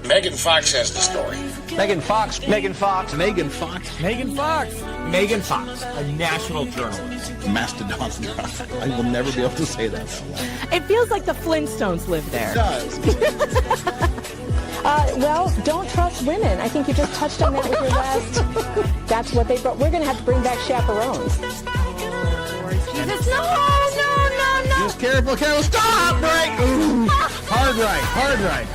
Megan Fox has the story. Megan Fox. Megan Fox. Megan Fox. Megan Fox. Megan Fox, a national journalist. Mastodon. I will never be able to say that. It feels like the Flintstones live there. It does. Well, don't trust women. I think you just touched on that with your last. That's what they brought. We're going to have to bring back chaperones. Jesus, no. Just careful. Stop! Break! Ooh. Hard right.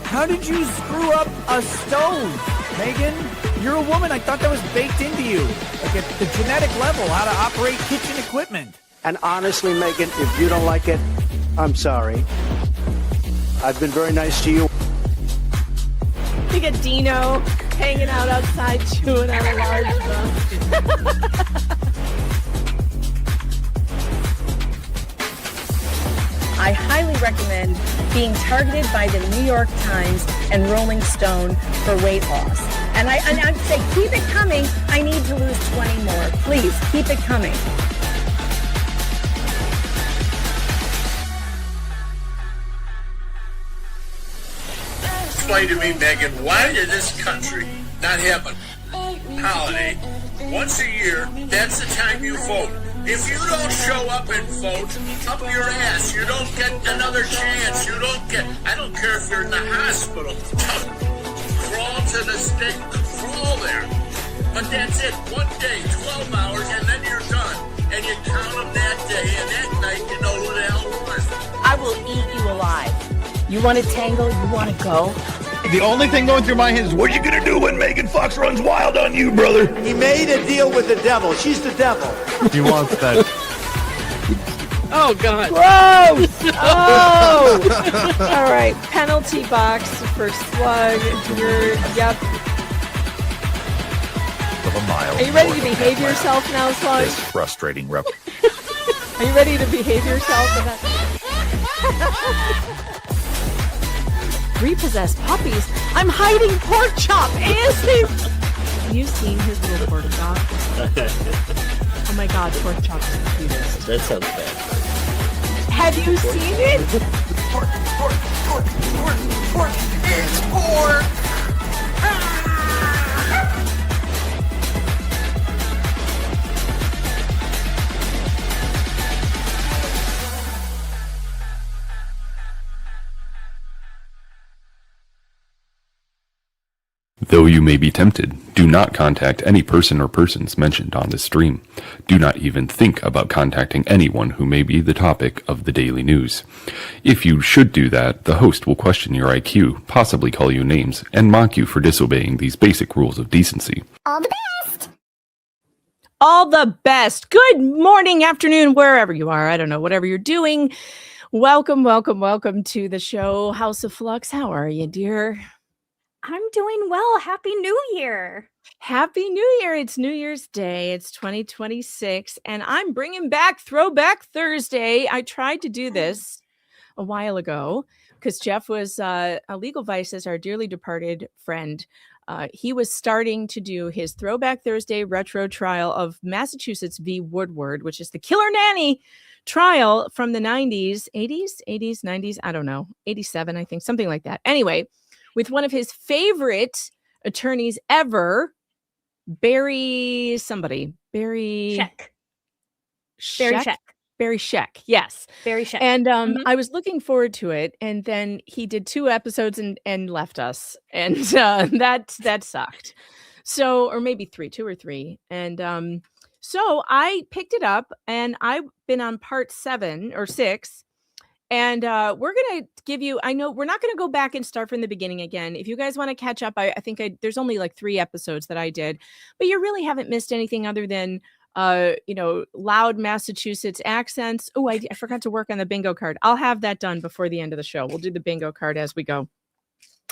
How did you screw up a stove, Megan? You're a woman. I thought that was baked into you, like at the genetic level, how to operate kitchen equipment. And honestly, Megan, if you don't like it, I'm sorry. I've been very nice to you. You get Dino hanging out outside chewing on a large bun. I highly recommend being targeted by the New York Times and Rolling Stone for weight loss. And I'd say, keep it coming. I need to lose 20 more. Please, keep it coming. Explain to me, Megan, why did this country not have a holiday once a year? That's the time you vote. If you don't show up and vote, up your ass. You don't get another chance. You don't get, I don't care if you're in the hospital. Crawl to the stake, crawl there. But that's it, 1 day, 12 hours, and then you're done. And you count them that day, and that night you know who the hell won. I will eat you alive. You want to tangle? You want to go? The only thing going through my head is, what are you going to do when Megan Fox runs wild on you, brother? He made a deal with the devil. She's the devil. He wants that. Oh, God. Gross! Oh! All right. Penalty box for slug. Yep. Of a mile. Are you ready to behave yourself now, slug? This frustrating rep. Are you ready to behave yourself? Repossessed puppies. I'm hiding pork chop. Have you seen his little pork chop? Oh my God, pork chop is the cutest. That sounds bad. Have you seen it? Pork. It's pork. Though you may be tempted, do not contact any person or persons mentioned on this stream. Do not even think about contacting anyone who may be the topic of the daily news. If you should do that, the host will question your IQ, possibly call you names, and mock you for disobeying these basic rules of decency. All the best. All the best. Good morning, afternoon, wherever you are. I don't know, whatever you're doing. Welcome to the show, House of Flux. How are you, dear? I'm doing well. Happy New Year. Happy New Year. It's New Year's Day. It's 2026, and I'm bringing back Throwback Thursday. I tried to do this a while ago because Jeff was a Legal Vices, our dearly departed friend. He was starting to do his Throwback Thursday retro trial of Massachusetts v. Woodward, which is the Killer Nanny trial from the 90s, 90s, I don't know, 87, I think, something like that. Anyway, with one of his favorite attorneys ever, Barry Scheck. Yes. Barry Scheck. And I was looking forward to it. And then he did 2 episodes and left us. And that sucked. So, or maybe 2 or 3. And so I picked it up and I've been on part 7 or 6. And we're going to give you, I know we're not going to go back and start from the beginning again. If you guys want to catch up, I think there's only like 3 episodes that I did, but you really haven't missed anything other than, loud Massachusetts accents. Oh, I forgot to work on the bingo card. I'll have that done before the end of the show. We'll do the bingo card as we go.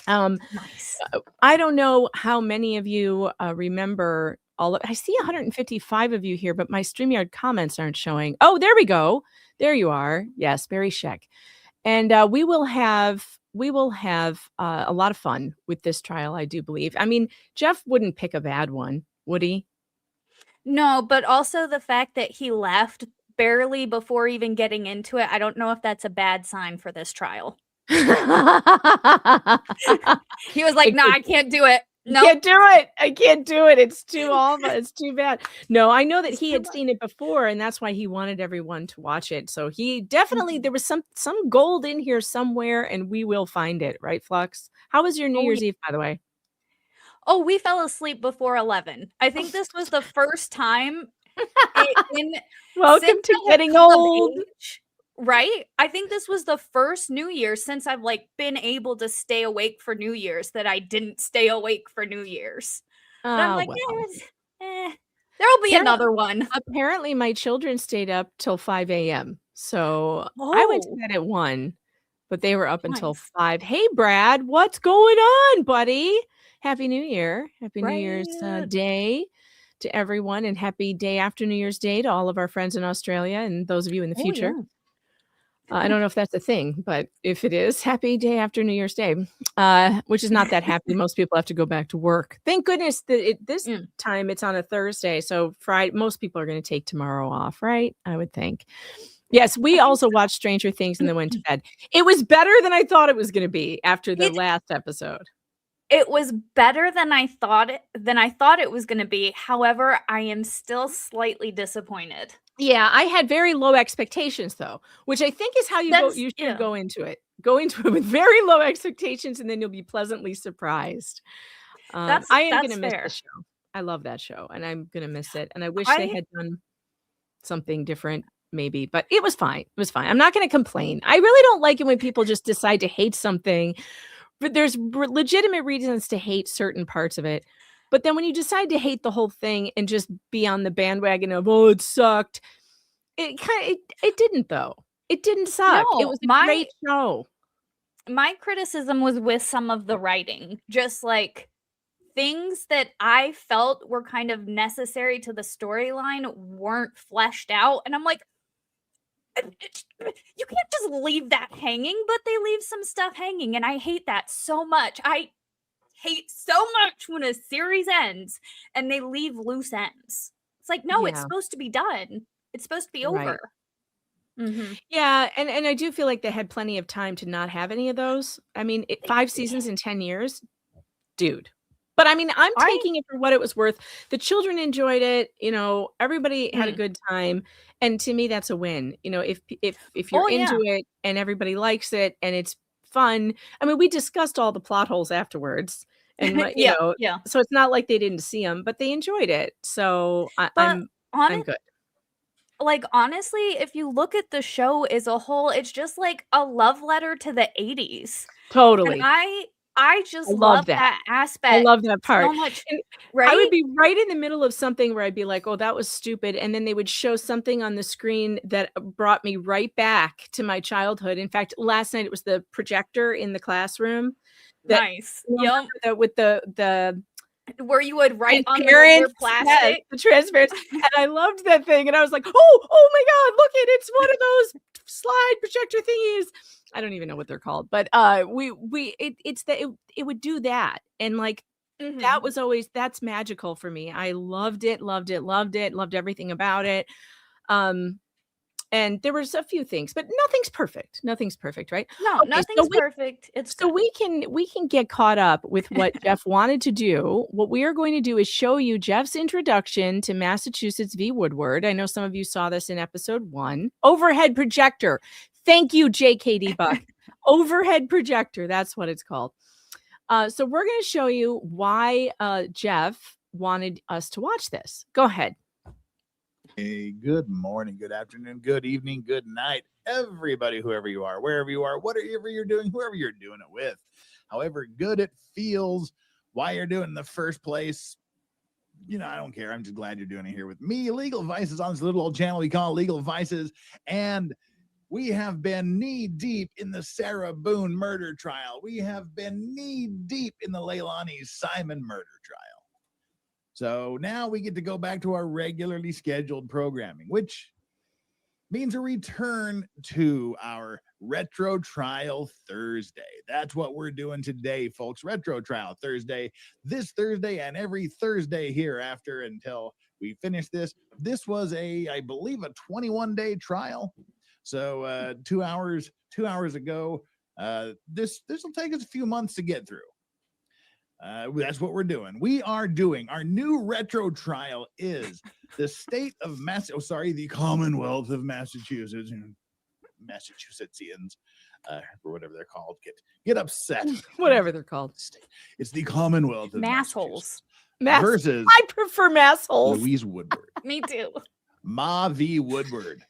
Nice. I don't know how many of you remember I see 155 of you here, but my StreamYard comments aren't showing. Oh, there we go. There you are. Yes, Barry Scheck. And we will have a lot of fun with this trial, I do believe. I mean, Jeff wouldn't pick a bad one, would he? No, but also the fact that he left barely before even getting into it. I don't know if that's a bad sign for this trial. He was like, "No, I can't do it. I Nope." can't do it. I can't do it. It's too awful. It's too bad. No, I know that It's he too had much. seen it before, and that's why he wanted everyone to watch it. So he definitely there was some gold in here somewhere, and we will find it, right, Flux? How was your New Oh, yeah. Year's Eve, by the way? Oh, we fell asleep before 11. I think this was the first time in since Welcome to I have getting come of old. age, right? I think this was the first New Year since I've, like, been able to stay awake for New Year's that I didn't stay awake for New Year's. But I'm like, Well. there'll be Apparently another one." apparently my children stayed up till 5 AM. So I went to Oh, bed at 1, but they were up until nice. 5. Hey, Brad, what's going on, buddy? Happy New Year. Happy New Year's Right. Day to everyone, and happy day after New Year's Day to all of our friends in Australia and those of you in the Oh, future. yeah. I don't know if that's a thing, but if it is, happy day after New Year's Day, which is not that happy. Most people have to go back to work. Thank goodness that this Mm. time it's on a Thursday, so Friday. Most people are going to take tomorrow off, right? I would think. Yes, I we think also so. watched Stranger Things and then went to bed. It was better than I thought it was going to be after the It last episode. it was better than I thought it was gonna be. However, I am still slightly disappointed. Yeah, I had very low expectations though, which I think is how you should Yeah. go into it. Go into it with very low expectations and then you'll be pleasantly surprised. I am That's gonna miss the fair. show. I love that show and I'm gonna miss it. And I wish they I had done something different maybe, but it was fine. It was fine. I'm not gonna complain. I really don't like it when people just decide to hate something, but there's legitimate reasons to hate certain parts of it. But then when you decide to hate the whole thing and just be on the bandwagon of, oh, it sucked, it didn't though. It didn't suck. It No, was a great show. my criticism was with some of the writing, just, like, things that I felt were kind of necessary to the storyline weren't fleshed out, and I'm like, you can't just leave that hanging," but they leave some stuff hanging, and I hate that so much. I hate so much when a series ends and they leave loose ends. It's like, no, it's Yeah, supposed to be done. It's supposed to be right. over. Mhm. Yeah, and I do feel like they had plenty of time to not have any of those. I mean, 5 seasons in 10 years? Dude. But I mean, I'm I taking it for what it was worth. The children enjoyed it, everybody had a mm. good time, and to me that's a win. If you're Oh, into yeah. it and everybody likes it and it's fun. I mean, we discussed all the plot holes afterwards and Yeah, yeah. so it's not like they didn't see them, but they enjoyed it. So But on I'm it, good. like, honestly, if you look at the show as a whole, it's just like a love letter to the 80s. And Totally. I I just love love that. that I aspect love that part. so much, And I would right? be right in the middle of something where I'd be like, "Oh, that was stupid," and then they would show something on the screen that brought me right back to my childhood. In fact, last night it was the projector in the classroom that Nice. remember Yep. that with the Where you would write on the transparent, regular yes, plastic. the transparency, and I loved that thing, and I was like, "Oh my god, look it, it's one of those slide projector thingies." I don't even know what they're called, but, it's that it would do that, and, like, that Mhm. was always that's magical for me. I loved it, loved it, loved it, loved everything about it, um, and there was a few things, but nothing's perfect. Nothing's perfect, right? No, Okay, so nothing's we perfect. It's so good. we can get caught up with what Jeff wanted to do. What we are going to do is show you Jeff's introduction to Massachusetts v. Woodward. I know some of you saw this in episode 1. Overhead projector. Thank you, JKD Buck. Overhead projector, that's what it's called. So we're going to show you why Jeff wanted us to watch this. Go ahead. Hey, good morning, good afternoon, good evening, good night, everybody, whoever you are, wherever you are, whatever you're doing, whoever you're doing it with, however good it feels, why you're doing it in the first place. I don't care. I'm just glad you're doing it here with me. Legal Vices on this little old channel we call Legal Vices. And we have been knee deep in the Sarah Boone murder trial. We have been knee deep in the Leilani Simon murder trial. So now we get to go back to our regularly scheduled programming, which means a return to our Retro Trial Thursday. That's what we're doing today, folks. Retro Trial Thursday, this Thursday and every Thursday hereafter until We finished this. This was I believe, a 21-day trial. So 2 hours ago. This will take us a few months to get through. That's what we're doing. We are doing our new retro trial is the state of the Commonwealth of Massachusetts. Massachusettsians, or whatever they're called, get upset. Whatever they're called. It's the Commonwealth of Massholes. Versus I prefer massholes. Louise Woodward. Me too. Ma V. Woodward.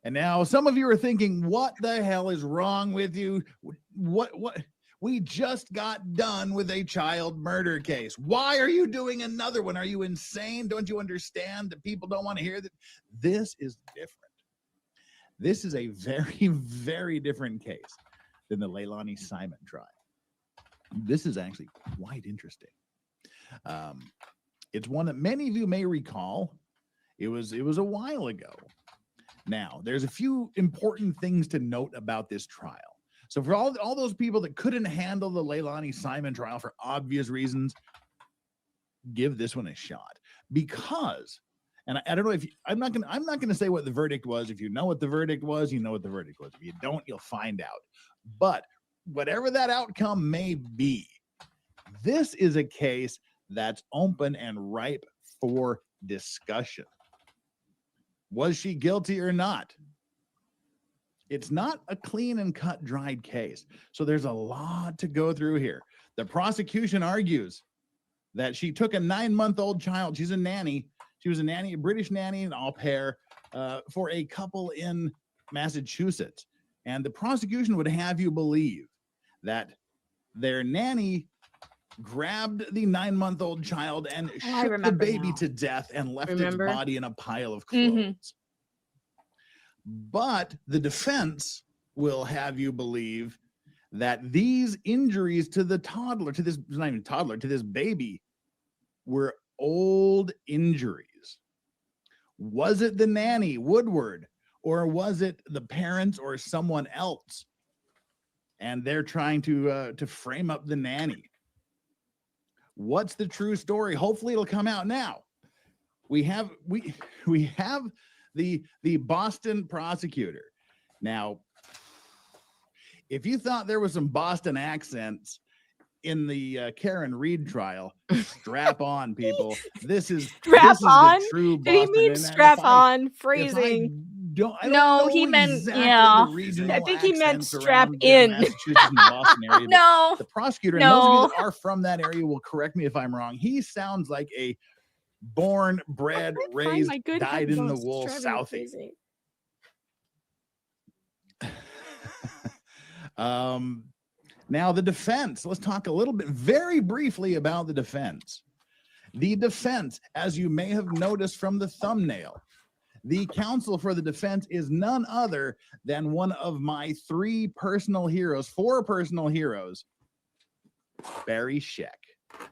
And now some of you are thinking, what the hell is wrong with you? What? We just got done with a child murder case. Why are you doing another one? Are you insane? Don't you understand that people don't want to hear that? This is different. This is a very, very different case than the Leilani Simon trial. This is actually quite interesting. It's one that many of you may recall. It was a while ago. Now, there's a few important things to note about this trial. So for all those people that couldn't handle the Leilani Simon trial for obvious reasons, give this one a shot. Because, and I don't know if I'm not gonna say what the verdict was. If you know what the verdict was, you know what the verdict was. If you don't, you'll find out. But whatever that outcome may be, this is a case that's open and ripe for discussion. Was she guilty or not? It's not a clean and cut dried case. So there's a lot to go through here. The prosecution argues that she took a 9-month-old child. She's a nanny. She was a nanny, a British nanny, an au pair for a couple in Massachusetts. And the prosecution would have you believe that their nanny grabbed the 9-month-old child and shook the baby to death and left its body in a pile of clothes. Mm-hmm. But the defense will have you believe that these injuries to the toddler, to this, not even toddler, to this baby, were old injuries. Was it the nanny, Woodward, or was it the parents or someone else? And they're trying to frame up the nanny. What's the true story? Hopefully it'll come out now. We have the Boston prosecutor. Now, if you thought there was some Boston accents in the Karen Reed trial, strap on, people. This is the true Boston. Did he mean strap on? Phrasing. No, he meant exactly I think he meant strap in. Area, no, the prosecutor, and those of you that are from that area will correct me if I'm wrong. He sounds like a born, bred, raised, dyed in the wool Southie. Now the defense. Let's talk a little bit, very briefly, about the defense. The defense, as you may have noticed from the thumbnail, the counsel for the defense is none other than one of my four personal heroes, Barry Scheck.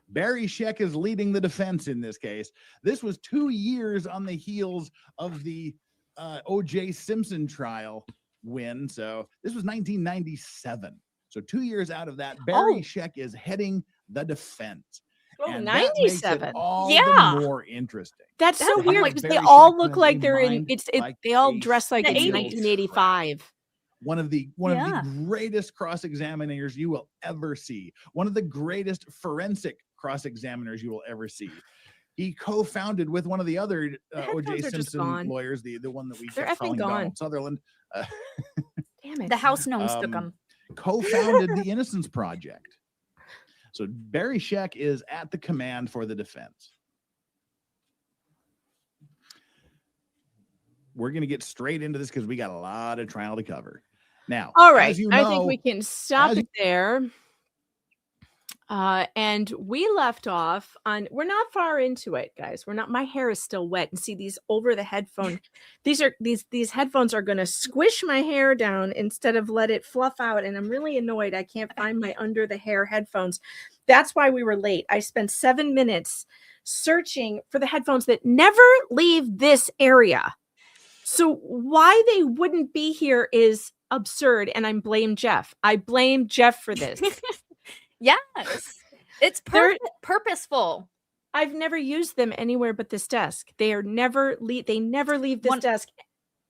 Barry Scheck is leading the defense in this case. This was 2 years on the heels of the O.J. Simpson trial win. So this was 1997. So 2 years out of that, Barry Scheck is heading the defense. Oh, and 97. All the more interesting. That's so weird because they all look like they're in. They all dress like it's 1985. One of the greatest cross-examiners you will ever see. One of the greatest forensic cross-examiners you will ever see. He co-founded with one of the other O.J. Simpson lawyers, the one that we kept calling Donald Sutherland. Damn it! The house gnomes took him. Co-founded the Innocence Project. So Barry Scheck is at the command for the defense. We're going to get straight into this because we got a lot of trial to cover. Now, all right, I think we can stop it there. And we left off on, we're not far into it, guys. We're not, my hair is still wet. And see these over the headphone, these headphones are going to squish my hair down instead of let it fluff out. And I'm really annoyed. I can't find my under the hair headphones. That's why we were late. I spent 7 minutes searching for the headphones that never leave this area. So why they wouldn't be here is absurd. And I blame Jeff. I blame Jeff for this. Yes, it's purposeful. I've never used them anywhere but this desk. They never leave this desk,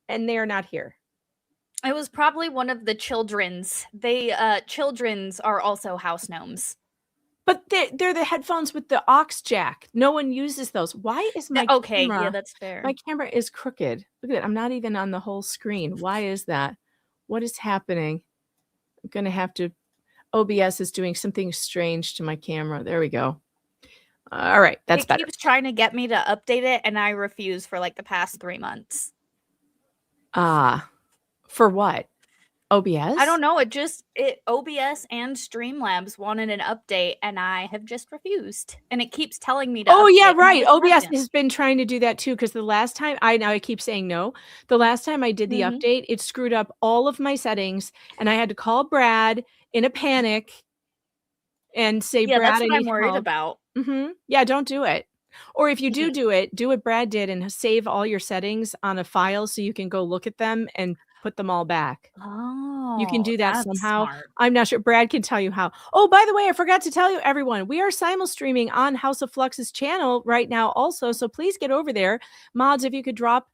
and they are not here. It was probably one of the children's. Children's are also house gnomes. But they're the headphones with the aux jack. No one uses those. Why is my camera? Yeah, that's fair. My camera is crooked. Look at it. I'm not even on the whole screen. Why is that? What is happening? I'm gonna have to. OBS is doing something strange to my camera. There we go. All right, that's better. It keeps trying to get me to update it, and I refuse for like the past 3 months. For what? OBS? I don't know. OBS and Streamlabs wanted an update, and I have just refused. And it keeps telling me to. Oh yeah, right. OBS has been trying to do that too. Because the last time I keep saying no. The last time I did the update, it screwed up all of my settings, and I had to call Brad in a panic and say, "Yeah, Brad, that's what I I'm need worried help." about. Yeah, don't do it. Or if you do it, do what Brad did and save all your settings on a file so you can go look at them and put them all back. Oh, You can do that somehow. Smart. I'm not sure. Brad can tell you how. Oh, by the way, I forgot to tell you, everyone, we are simul streaming on House of Flux's channel right now also. So please get over there. Mods, if you could drop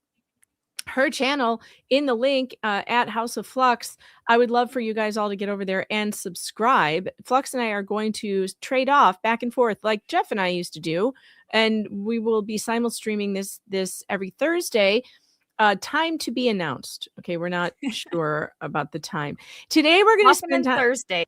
her channel in the link at House of Flux. I would love for you guys all to get over there and subscribe. Flux and I are going to trade off back and forth like Jeff and I used to do. And we will be simul streaming this every Thursday. Time to be announced. Okay, we're not sure about the time. Today we're going to spend time Thursday.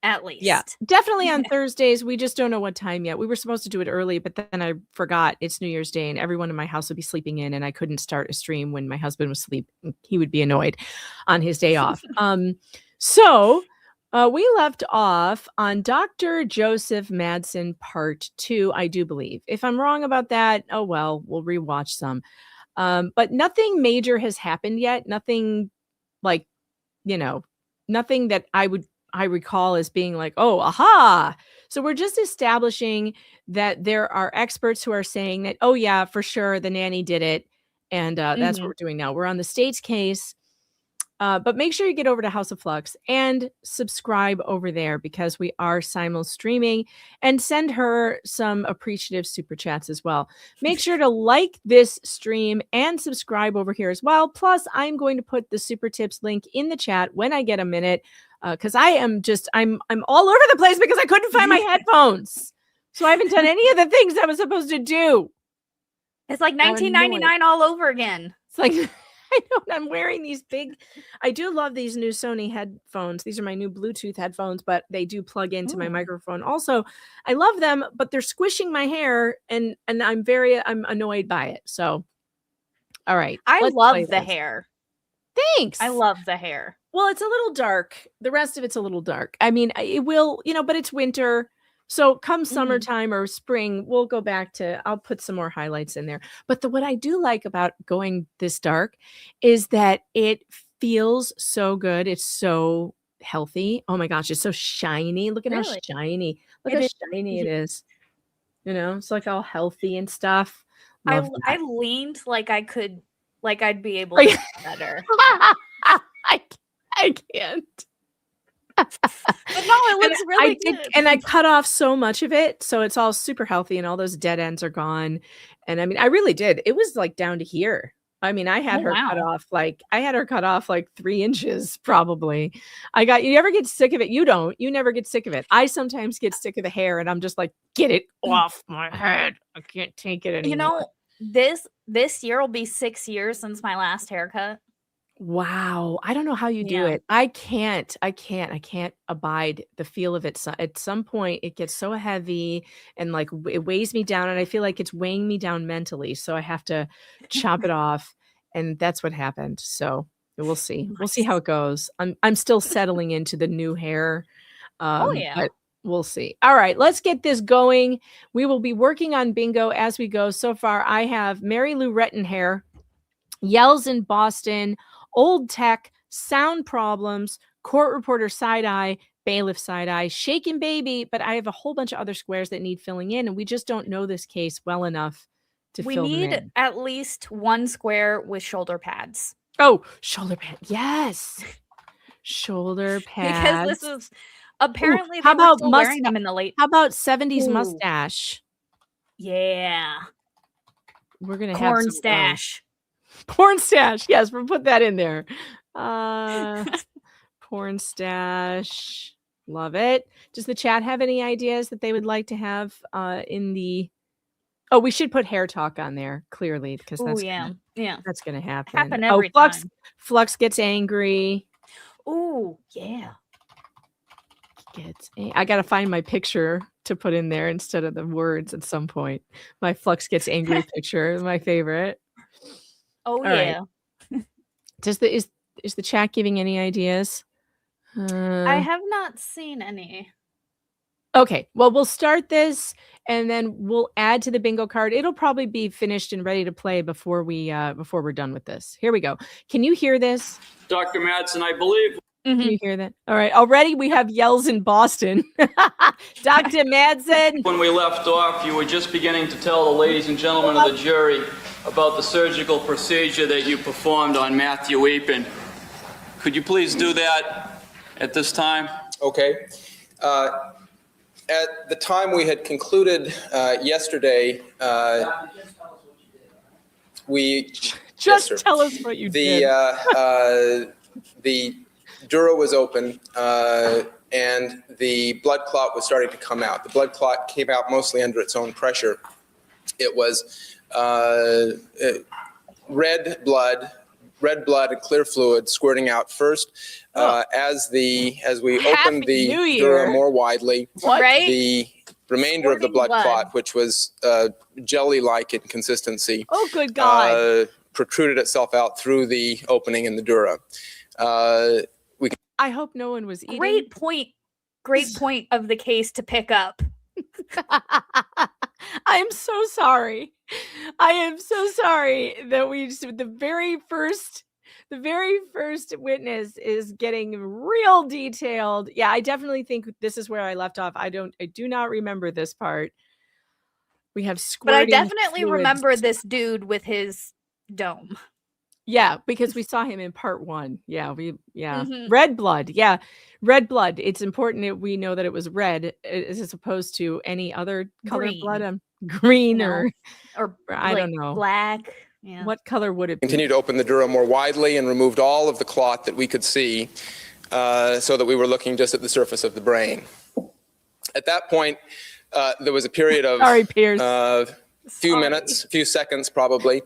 At least. Yeah, definitely on Thursdays. We just don't know what time yet. We were supposed to do it early, but then I forgot it's New Year's Day and everyone in my house would be sleeping in and I couldn't start a stream when my husband was asleep. He would be annoyed on his day off. So we left off on Dr. Joseph Madsen Part 2, I do believe. If I'm wrong about that, oh well, we'll rewatch some. But nothing major has happened yet. Nothing like, nothing that I recall as being like, oh, aha. So we're just establishing that there are experts who are saying that, oh, yeah, for sure, the nanny did it. And that's what we're doing now. We're on the state's case. But make sure you get over to House of Flux and subscribe over there because we are simul streaming, and send her some appreciative super chats as well. Make sure to like this stream and subscribe over here as well. Plus, I'm going to put the super tips link in the chat when I get a minute. Because I'm all over the place because I couldn't find my headphones. So I haven't done any of the things I was supposed to do. It's like 1999 all over again. It's like, I know, I'm wearing these I do love these new Sony headphones. These are my new Bluetooth headphones, but they do plug into my microphone. Also, I love them, but they're squishing my hair and I'm annoyed by it. So, all right. I love the hair. Thanks. I love the hair. Well, it's a little dark. The rest of it's a little dark. I mean, it will, but it's winter. So come summertime or spring, we'll go back I'll put some more highlights in there. But what I do like about going this dark is that it feels so good. It's so healthy. Oh my gosh, it's so shiny. Look at how shiny. Look how shiny it is. It's like all healthy and stuff. I leaned like I'd be able to do better. I can't. But no, it looks really good. And I cut off so much of it, so it's all super healthy, and all those dead ends are gone. And I mean, I really did. It was like down to here. I mean, I had her cut off like 3 inches, probably. You ever get sick of it? You don't. You never get sick of it. I sometimes get sick of the hair, and I'm just like, get it off my head. I can't take it anymore. This year will be 6 years since my last haircut. Wow. I don't know how you do it. I can't abide the feel of it. So at some point it gets so heavy and like it weighs me down, and I feel like it's weighing me down mentally. So I have to chop it off, and that's what happened. So we'll see. We'll see how it goes. I'm still settling into the new hair. But we'll see. All right, let's get this going. We will be working on bingo as we go. So far, I have Mary Lou Retton hair, yells in Boston, old tech, sound problems, court reporter side eye, bailiff side eye, shaken baby, but I have a whole bunch of other squares that need filling in, and we just don't know this case well enough to fill them in. We need at least one square with shoulder pads. Oh, shoulder pad. Yes. Shoulder pads. Because this is apparently they were still wearing them in the late. How about 70s mustache? Yeah. We're gonna have Corn some stash. porn stash. Yes, we'll put that in there. Porn stash. Love it. Does the chat have any ideas that they would like to have in the? Oh, we should put hair talk on there clearly because Oh that's yeah. Yeah. that's gonna happen. Happen every Flux time. Flux gets angry. Oh yeah. I gotta find my picture to put in there instead of the words at some point. My Flux gets angry picture, my favorite. Oh All right. yeah. Is the chat giving any ideas? I have not seen any. Okay, well, we'll start this and then we'll add to the bingo card. It'll probably be finished and ready to play before we're done with this. Here we go. Can you hear this? Dr. Madsen, I believe. Can you hear that? All right. Already we have yells in Boston. Dr. Madsen. When we left off, you were just beginning to tell the ladies and gentlemen of the jury about the surgical procedure that you performed on Matthew Eapen. Could you please do that at this time? Okay. At the time we had concluded yesterday, we just yes, tell us what you did. The dura was open and the blood clot was starting to come out. The blood clot came out mostly under its own pressure. It was red blood and clear fluid squirting out first. As we opened the dura more widely, the remainder of the blood clot, which was jelly-like in consistency, good God, protruded itself out through the opening in the dura. I hope no one was eating. Great point of the case to pick up. I am so sorry. I am so sorry that the very first witness is getting real detailed. Yeah, I definitely think this is where I left off. I do not remember this part. We have squirting. But I definitely fluids. remember this dude with his dome. Yeah, because we saw him in part 1. Yeah, red blood. Yeah, red blood. It's important that we know that it was red as opposed to any other color blood. Green or I don't know. Black. Yeah. What color would it be? Continued to open the dura more widely and removed all of the clot that we could see, so that we were looking just at the surface of the brain. At that point, there was a period of few seconds probably,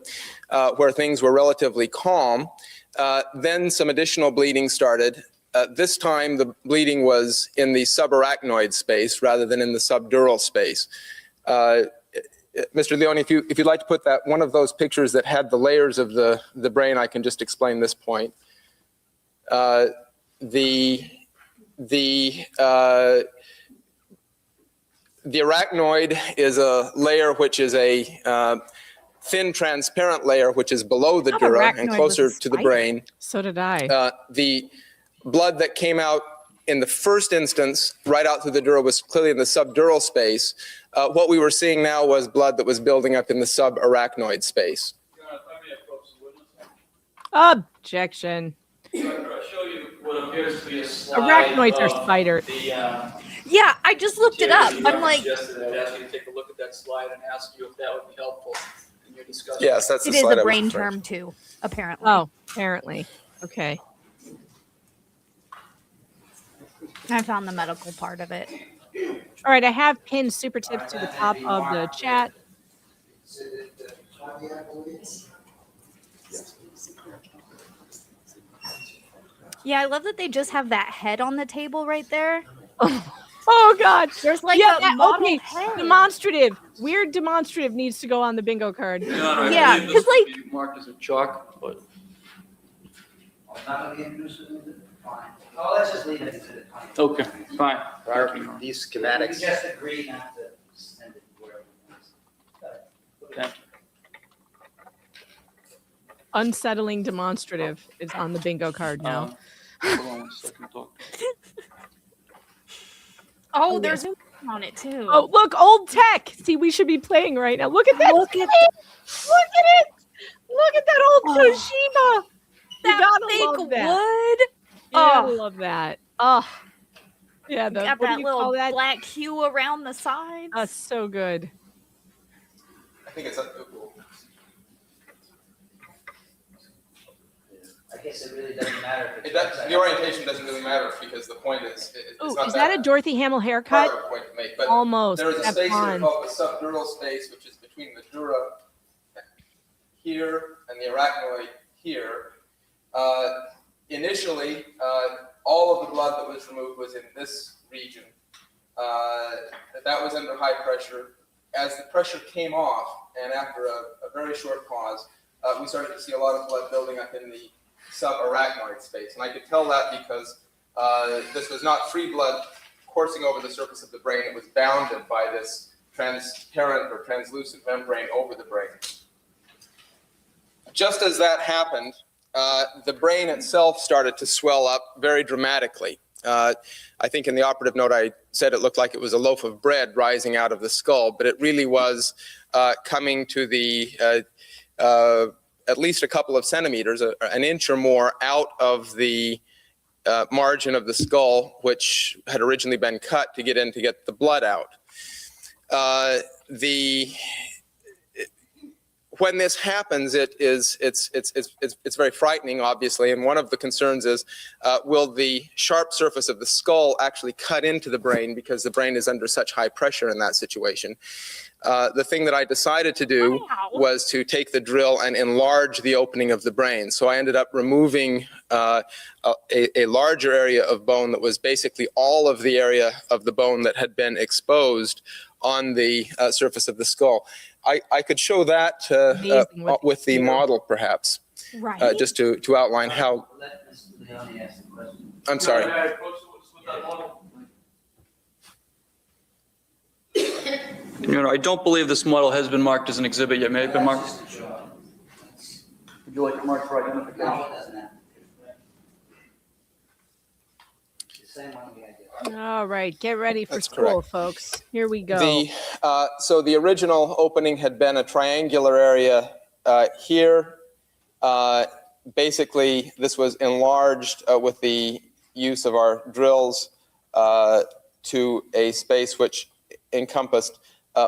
where things were relatively calm. Then some additional bleeding started. This time the bleeding was in the subarachnoid space rather than in the subdural space. Mr. Leone, if you'd like to put that one of those pictures that had the layers of the brain, I can just explain this point. The arachnoid is a layer which is a thin, transparent layer which is below the dura and closer to the brain. So did I. The blood that came out in the first instance, right out through the dura, was clearly in the subdural space. What we were seeing now was blood that was building up in the subarachnoid space. Objection. Arachnoids are spiders. Yeah, I just looked it up. I'm like, I'd ask you to take a look at that slide and ask you if that would be helpful in your discussion. Yes, that's the it is slide a I was brain referring term too, apparently. Oh, apparently. Okay. I found the medical part of it. All right, I have pinned super tips to the top of the chat. Yeah, I love that they just have that head on the table right there. Oh God! There's like a model head. Demonstrative. Weird demonstrative needs to go on the bingo card. Yeah, because like marked as a chalk, but Oh, let's just leave it. okay, fine. These schematics. We just agree not to send it wherever. Okay. Unsettling demonstrative is on the bingo card now. Hold on one second, Doc. oh, there's a on it too. Oh, look, old tech. See, we should be playing right now. Look at that. Look at Look at it. Look at that old Toshiba. that fake wood. I love that. Oh, yeah. Got that little black hue around the sides. So good. think it's I guess it really doesn't matter. The orientation doesn't really matter because the point is, it's not is that a Dorothy Hamill haircut? part of a point to make. But Almost. there is a That space here blonde. called the subdural space, which is between the dura here and the arachnoid here. Initially, all of the blood that was removed was in this region. That was under high pressure. As the pressure came off, and after a very short pause, we started to see a lot of blood building up in the subarachnoid space. And I could tell that because this was not free blood coursing over the surface of the brain. It was bounded by this transparent or translucent membrane over the brain. Just as that happened, the brain itself started to swell up very dramatically. I think in the operative note I said it looked like it was a loaf of bread rising out of the skull, but it really was coming to the at least a couple of centimeters, an inch or more out of the margin of the skull, which had originally been cut to get the blood out. When this happens, it's very frightening, obviously, and one of the concerns is, will the sharp surface of the skull actually cut into the brain because the brain is under such high pressure in that situation? The thing that I decided to do was to take the drill and enlarge the opening of the brain. So I ended up removing a larger area of bone that was basically all of the area of the bone that had been exposed on the surface of the skull. I could show that with the model, perhaps, Right. just to outline how. Let Mr. Leone ask the question. I'm sorry. I don't believe this model has been marked as an exhibit yet. May it have been marked? Would you like it marked for identification? No, it doesn't have. The same one we had. All right, get ready for That's school, correct. folks. Here we go. So the original opening had been a triangular area here. Basically, this was enlarged with the use of our drills to a space which encompassed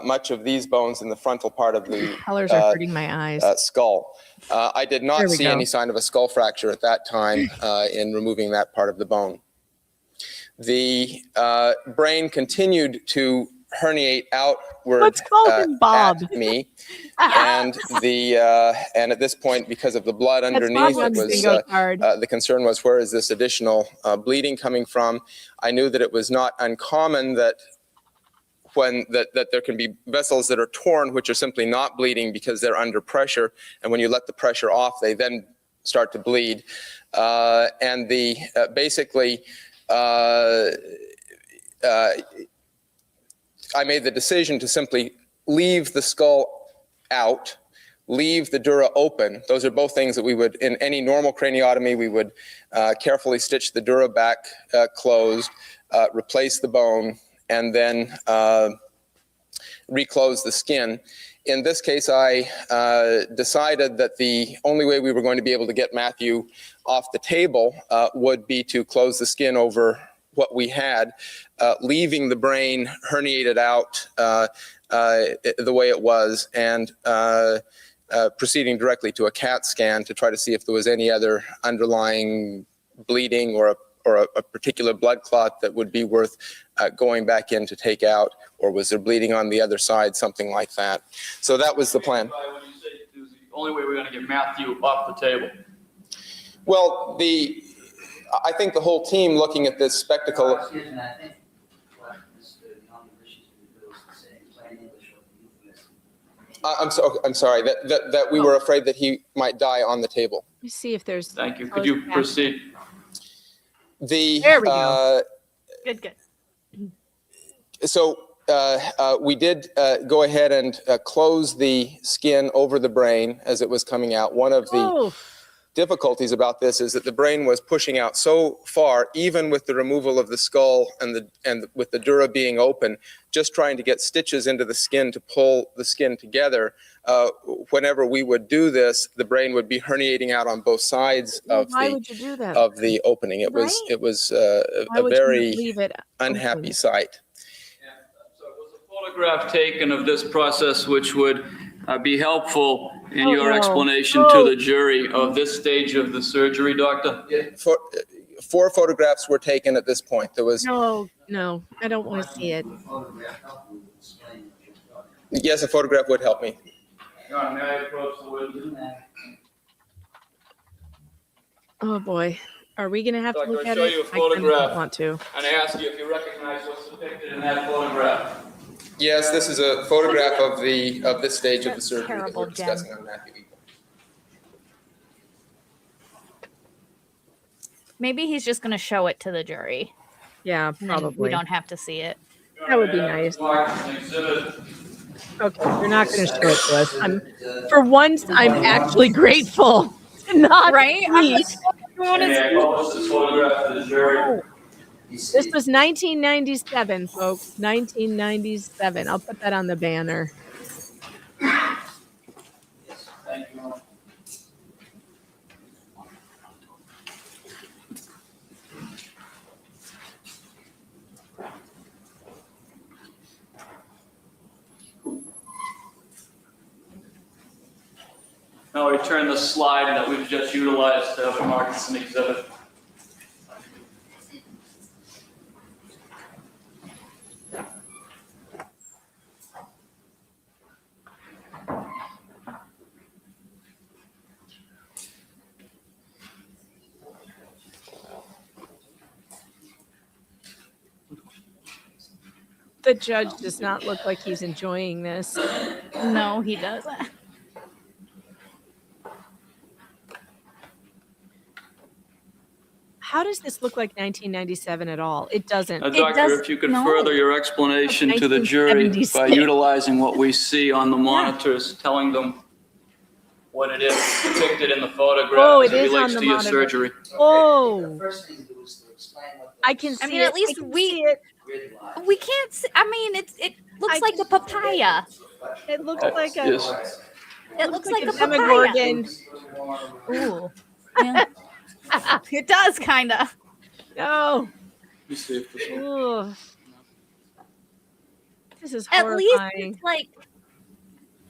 much of these bones in the frontal part of the Colors are hurting my eyes. skull. I did not see any sign of a skull fracture at that time in removing that part of the bone. The brain continued to herniate outward at me, and at this point, because of the blood underneath, it was the concern was, where is this additional bleeding coming from? I knew that it was not uncommon that there can be vessels that are torn, which are simply not bleeding because they're under pressure, and when you let the pressure off, they then start to bleed, and basically. I made the decision to simply leave the skull out, leave the dura open. Those are both things that we would, in any normal craniotomy, we would carefully stitch the dura back closed, replace the bone, and then reclose the skin. In this case, I decided that the only way we were going to be able to get Matthew off the table would be to close the skin over what we had, leaving the brain herniated out the way it was, and proceeding directly to a CAT scan to try to see if there was any other underlying bleeding or a particular blood clot that would be worth going back in to take out, or was there bleeding on the other side, something like that. So that was the plan. When you say it was the only way we're going to get Matthew off the table. Well, I think the whole team looking at this spectacle. Excuse me, I think what Mr. Leone wishes to do is to say in plain English what the euphemism. I'm sorry, that we were afraid that he might die on the table. Let me see if there's. Thank you. Could you proceed? There we go. Good. So we did go ahead and close the skin over the brain as it was coming out. One of the difficulties about this is that the brain was pushing out so far, even with the removal of the skull and with the dura being open, just trying to get stitches into the skin to pull the skin together. Whenever we would do this, the brain would be herniating out on both sides of the opening. It was a very unhappy sight. So it was a photograph taken of this process, which would be helpful in your explanation to the jury of this stage of the surgery, doctor? Four photographs were taken at this point. There was No, I don't want to see it. Yes, a photograph would help me. May I approach the witness? Oh boy, are we gonna have to look I'll at show it? you a I kind photograph of want to. and ask you if you recognize what's depicted in that photograph. Yes, this is a photograph of this stage of the surgery that we're discussing on Matthew Eagle. Maybe he's just going to show it to the jury. Yeah, And probably. we don't have to see it. That would be nice. Okay, you're not going to show it to us. For once, I'm actually grateful. Not right? please. May I publish this photograph to the jury? This was 1997, folks. 1997. I'll put that on the banner. Thank you. Now return the slide that we've just utilized to have it marked as an exhibit. The judge does not look like he's enjoying this. No, he doesn't. How does this look like 1997 at all? It doesn't. Doctor, if you could further your explanation to the jury by utilizing what we see on the monitors, telling them what it is depicted in the photograph as it relates to your surgery. Oh, The first thing to do is to explain what. I can see I mean, it. at least see it. we can't see. I mean, it looks like a papaya. It looks like a. Yes. It looks like a papaya. Demogorgon. Ooh. Yeah. It does, kind of. No. Let me see if this one. Ooh. This is At least horrifying. it's like,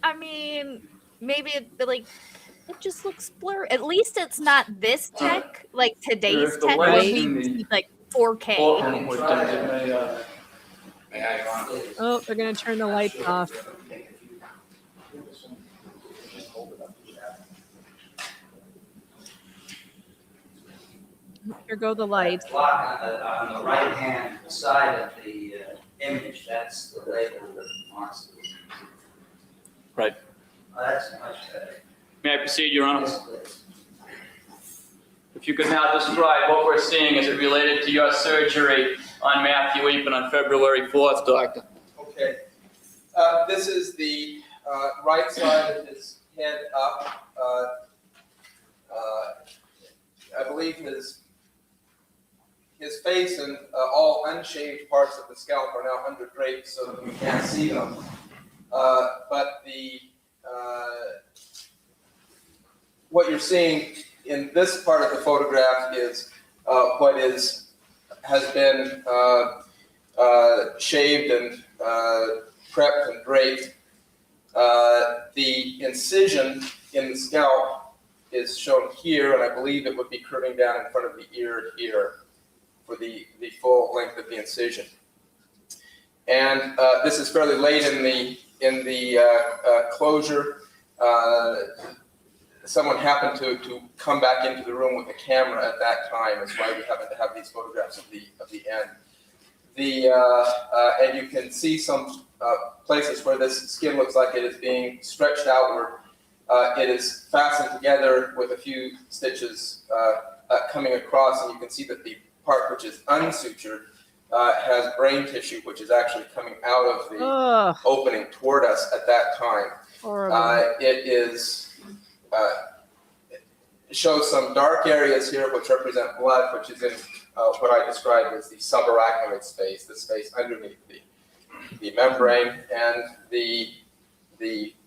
I mean, maybe it just looks blurry. At least it's not this tech, like today's If the tech, where lights we in the see like 4K. courtroom would think it may, Oh, they're gonna turn the lights off. Here go the lights. Block on the right hand side of the image, that's the label that marks it. Right. Oh, that's much better. May I proceed, Your Honor? Yes, please. If you could now describe what we're seeing as it related to your surgery on Matthew Eapen on February 4th, Doctor. Okay. This is the right side of his head up. I believe his face and all unshaved parts of the scalp are now under drapes so that we can't see them. But what you're seeing in this part of the photograph is what has been shaved and prepped and draped. The incision in the scalp is shown here, and I believe it would be curving down in front of the ear here for the full length of the incision. And this is fairly late in the closure. Someone happened to come back into the room with a camera at that time. That's why we happen to have these photographs of the end. And you can see some places where this skin looks like it is being stretched outward. It is fastened together with a few stitches coming across, and you can see that the part which is unsutured has brain tissue, which is actually coming out of the opening toward us at that time. It shows some dark areas here which represent blood, which is in what I described as the subarachnoid space, the space underneath the membrane, and the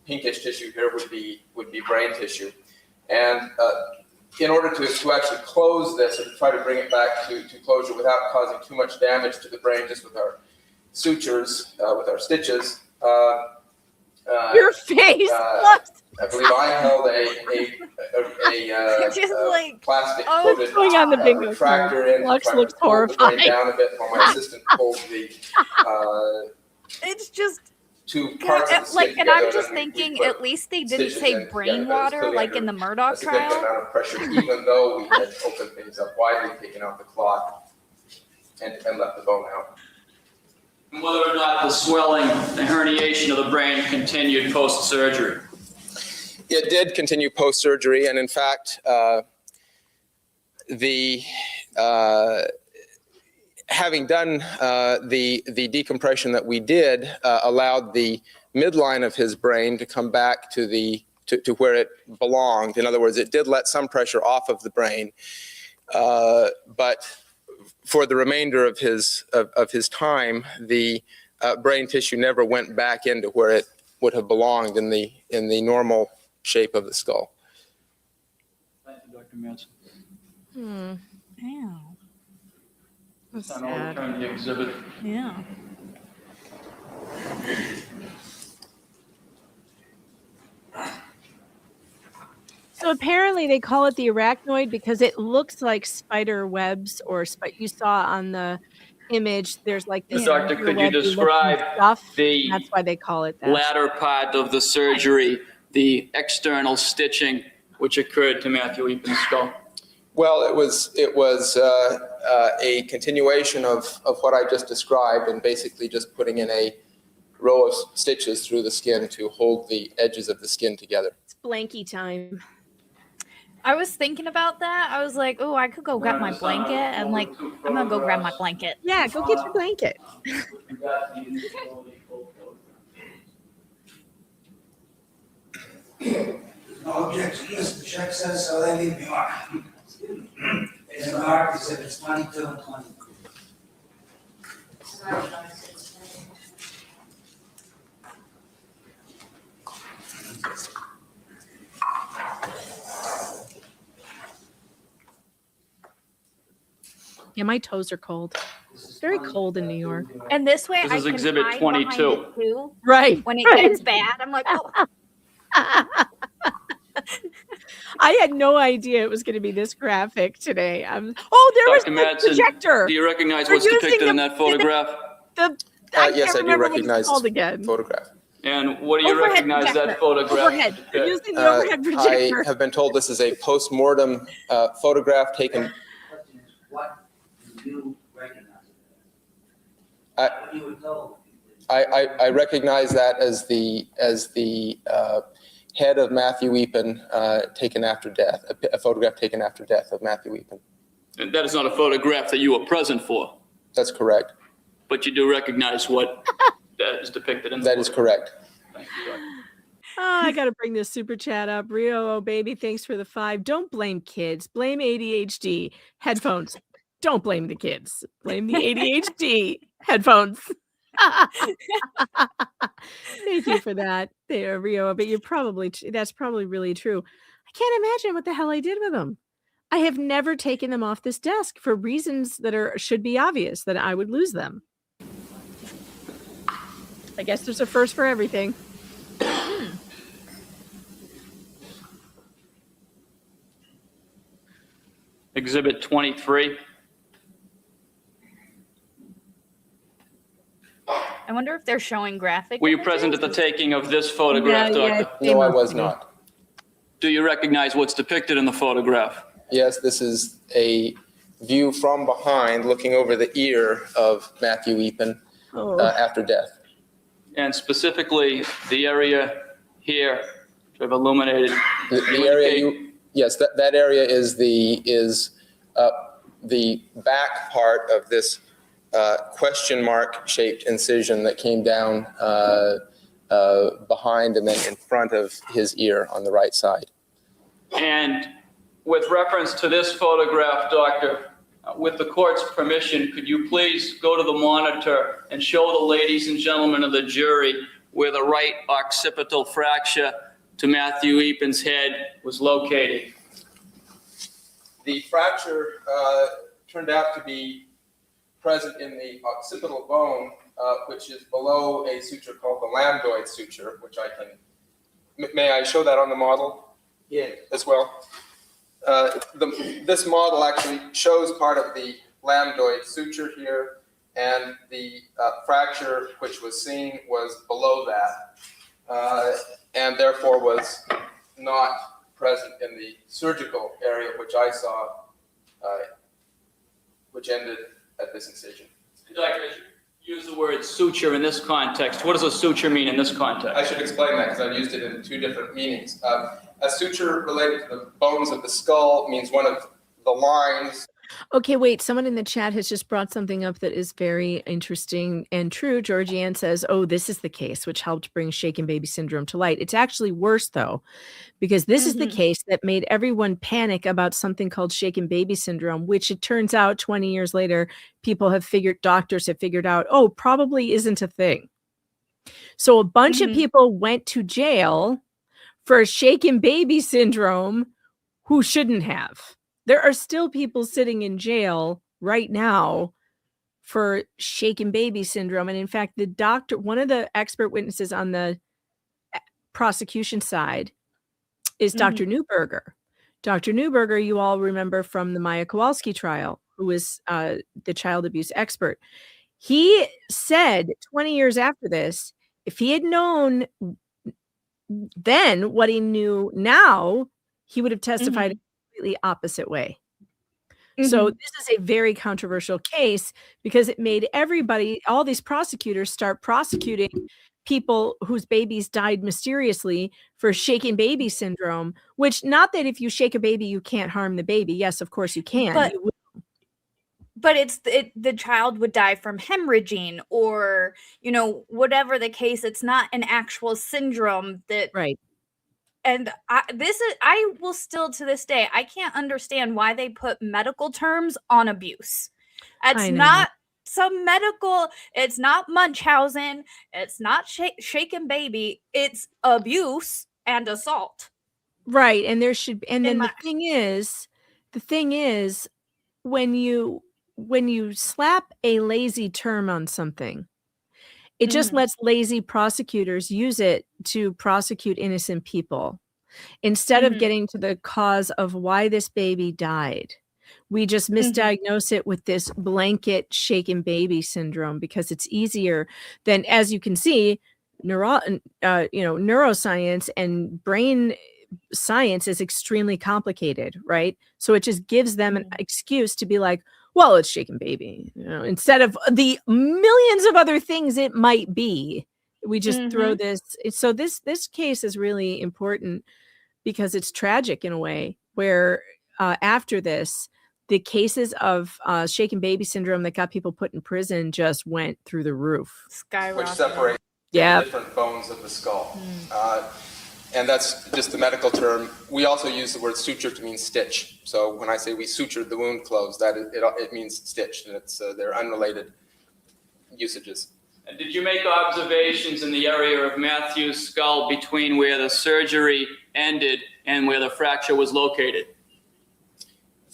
pinkish tissue here would be brain tissue. And in order to actually close this or to try to bring it back to closure without causing too much damage to the brain, just with our sutures, with our stitches, Your face. I believe I held a plastic coated going on the bingo retractor in Lux to try looks to pull the brain horrified. down a bit while my assistant pulled the It's just two parts of the skin like, and together, I'm just then we thinking, put at least they didn't stitches say in brain together, but it's water clearly like under in the Murdoch a significant trial. amount of pressure, even though we had opened things up widely, taken out the clot, and left the bone out. Whether or not the swelling, the herniation of the brain continued post-surgery. It did continue post-surgery, and in fact, having done the decompression that we did allowed the midline of his brain to come back to where it belonged. In other words, it did let some pressure off of the brain, but for the remainder of his time, the brain tissue never went back into where it would have belonged in the normal shape of the skull. Thank you, Dr. Manson. Yeah. That's I'll sad. return the exhibit. Yeah. So apparently they call it the arachnoid because it looks like spider webs or you saw on the image. There's like this. Doctor, could you describe stuff. the That's why they call it that. latter part of the surgery, the external stitching, which occurred to Matthew Eapen's skull? Well, it was a continuation of what I just described, and basically just putting in a row of stitches through the skin to hold the edges of the skin together. It's blanky time. I was thinking about that. I was like, oh, I could go grab my blanket. I'm like, I'm gonna go grab my blanket. Yeah, go get your blanket. No objection, Mr. Check says so, they leave me on. It's an art exhibits 22 and 23. Yeah, my toes are cold. It's very cold in New York. And this way, This I is can exhibit hide 22. behind it too. Right. When it gets bad, I'm like, oh. I had no idea it was going to be this graphic today. There was Dr. the Madsen, projector. do you recognize They're what's using depicted in the- that photograph? Yes, I do recognize again. photograph. And what do you Overhead recognize projector. that photograph? Overhead. They're using the overhead projector. I have been told this is a post-mortem photograph taken. Question is, what do you recognize? I- What you were told. I recognize that as the head of Matthew Eapen taken after death, a photograph taken after death of Matthew Eapen. And that is not a photograph that you were present for, That's correct. but you do recognize what that is depicted in the That is correct. Thank you, Doctor. Oh, I got to bring this super chat up. Rio, oh baby, thanks for the 5. Don't blame kids. Blame ADHD. Headphones. Don't blame the kids. Blame the ADHD. Headphones. Thank you for that, there, Rio. But that's probably really true. I can't imagine what the hell I did with them. I have never taken them off this desk for reasons that should be obvious that I would lose them. I guess there's a first for everything. Exhibit 23. I wonder if they're showing graphic. Were you present at the taking of this photograph, Yeah, Doctor? No, I was not. Do you recognize what's depicted in the photograph? Yes, this is a view from behind looking over the ear of Matthew Eapen after death. And specifically, the area here, which I've illuminated. The area yes, that area is the back part of this question mark shaped incision that came down behind and then in front of his ear on the right side. And with reference to this photograph, Doctor, with the court's permission, could you please go to the monitor and show the ladies and gentlemen of the jury where the right occipital fracture to Matthew Eapen's head was located? The fracture turned out to be present in the occipital bone which is below a suture called the lambdoid suture, which I can, may I show that on the model? Yeah. As well? This model actually shows part of the lambdoid suture here, and the fracture which was seen was below that, and therefore was not present in the surgical area, which I saw, which ended at this incision. Doctor, use the word suture in this context. What does a suture mean in this context? I should explain that because I've used it in two different meanings. A suture related to the bones of the skull means one of the lines. Okay, wait. Someone in the chat has just brought something up that is very interesting and true. Georgianne says, oh, this is the case, which helped bring shaken baby syndrome to light. It's actually worse, though, because this is the case that made everyone panic about something called shaken baby syndrome, which it turns out 20 years later, doctors have figured out, oh, probably isn't a thing. So a bunch of people went to jail for shaken baby syndrome who shouldn't have. There are still people sitting in jail right now for shaken baby syndrome. And in fact, one of the expert witnesses on the prosecution side is Dr. Neuberger. Dr. Neuberger, you all remember from the Maya Kowalski trial, who was the child abuse expert. He said 20 years after this, if he had known then what he knew now, he would have testified completely opposite way. So this is a very controversial case because it made all these prosecutors start prosecuting people whose babies died mysteriously for shaken baby syndrome, which not that if you shake a baby, you can't harm the baby. Yes, of course you can. But the child would die from hemorrhaging or, whatever the case. It's not an actual syndrome that. Right. And I will still to this day, I can't understand why they put medical terms on abuse. It's not some medical, it's not Munchausen, it's not shaken baby, it's abuse and assault. Right. And there should, and then the thing is, when you slap a lazy term on something, it just lets lazy prosecutors use it to prosecute innocent people. Instead of getting to the cause of why this baby died, we just misdiagnose it with this blanket shaken baby syndrome because it's easier than, as you can see, neuroscience and brain science is extremely complicated, right? So it just gives them an excuse to be like, well, it's shaken baby, instead of the millions of other things it might be. We just throw this. So this case is really important because it's tragic in a way where after this, the cases of shaken baby syndrome that got people put in prison just went through the roof. Skyrocketed. Which separate different bones of the skull. And that's just the medical term. We also use the word suture to mean stitch. So when I say we sutured the wound closed, it means stitched, and they're unrelated usages. And did you make observations in the area of Matthew's skull between where the surgery ended and where the fracture was located?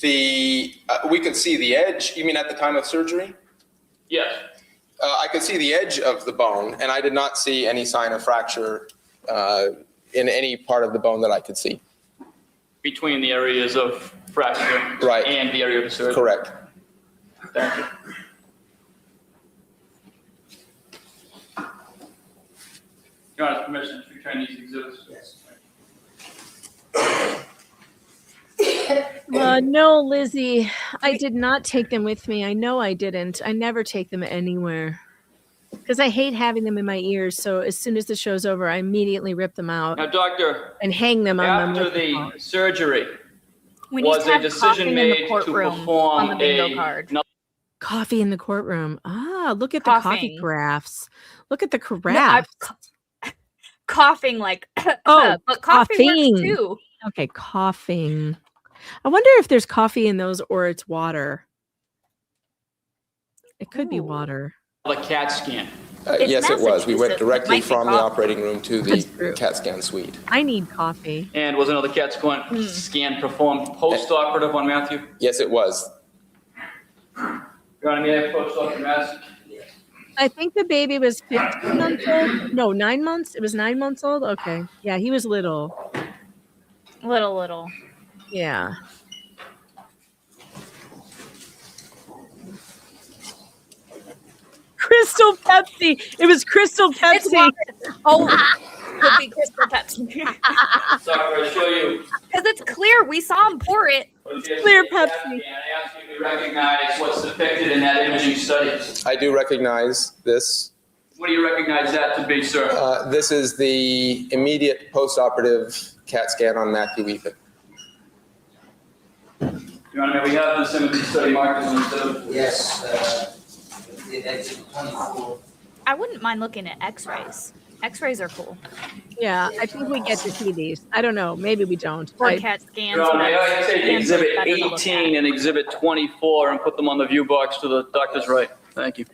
We could see the edge. You mean at the time of surgery? Yes. I could see the edge of the bone, and I did not see any sign of fracture in any part of the bone that I could see. Between the areas of fracture and the area of the surgery? Correct. Thank you. Your Honor's permission to return these exhibits? Yes. No, Lizzie, I did not take them with me. I know I didn't. I never take them anywhere because I hate having them in my ears. So as soon as the show's over, I immediately rip them out. Now, Doctor, and hang them on after the surgery, was a decision made to perform on the bingo card. Coffee in the courtroom. Ah, look at the coffee graphs. Look at the graphs. Coughing like but coffee works too. Okay, coughing. I wonder if there's coffee in those or it's water. It could be water. The CAT scan. Yes, it was. We went directly from the operating room to the CAT scan suite. I need coffee. And was another CAT scan performed post-operative on Matthew? Yes, it was. Your Honor, may I have post-operative mask? I think the baby was 15 months old. No, 9 months. It was 9 months old. Okay. Yeah, he was little. Little. Yeah. Crystal Pepsi. It was Crystal Pepsi. Could be Crystal Pepsi. Sorry, I show you. Because it's clear. We saw him pour it. Clear Pepsi. And I ask you to recognize what's depicted in that imaging study. I do recognize this. What do you recognize that to be, sir? This is the immediate post-operative CAT scan on Matthew Weepin. Your Honor, may we have this imaging study marked as an exhibit? Yes, exit 24. I wouldn't mind looking at x-rays. X-rays are cool. Yeah, I think we get to see these. I don't know. Maybe we don't. Or CAT scans. Your Honor, may I take Scans exhibit are better to look 18 at. and exhibit 24 and put them on the view box to the doctor's right? Thank you.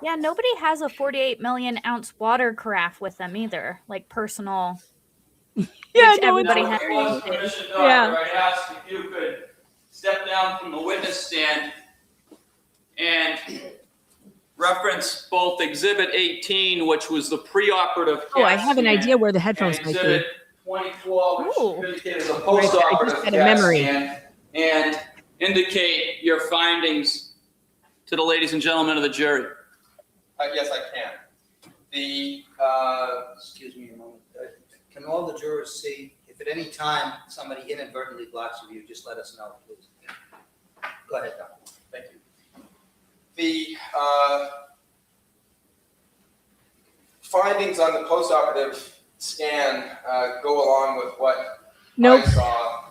Yeah, nobody has a 48 million ounce water carafe with them either, like personal. Yeah, which no, everybody it's- has. Permission, doctor, Yeah. I ask if you could step down from the witness stand and reference both exhibit 18, which was the preoperative Oh, I CAT have an scan, idea where the and headphones might be. exhibit 24, which Ooh. indicates a Right, I postoperative just had a CAT memory. scan, and indicate your findings to the ladies and gentlemen of the jury. Yes, I can. The Excuse me a moment. Can all the jurors see, if at any time somebody inadvertently blocks a view, just let us know, please. Go ahead, Doctor. Thank you. The findings on the postoperative scan go along with what Nope. I saw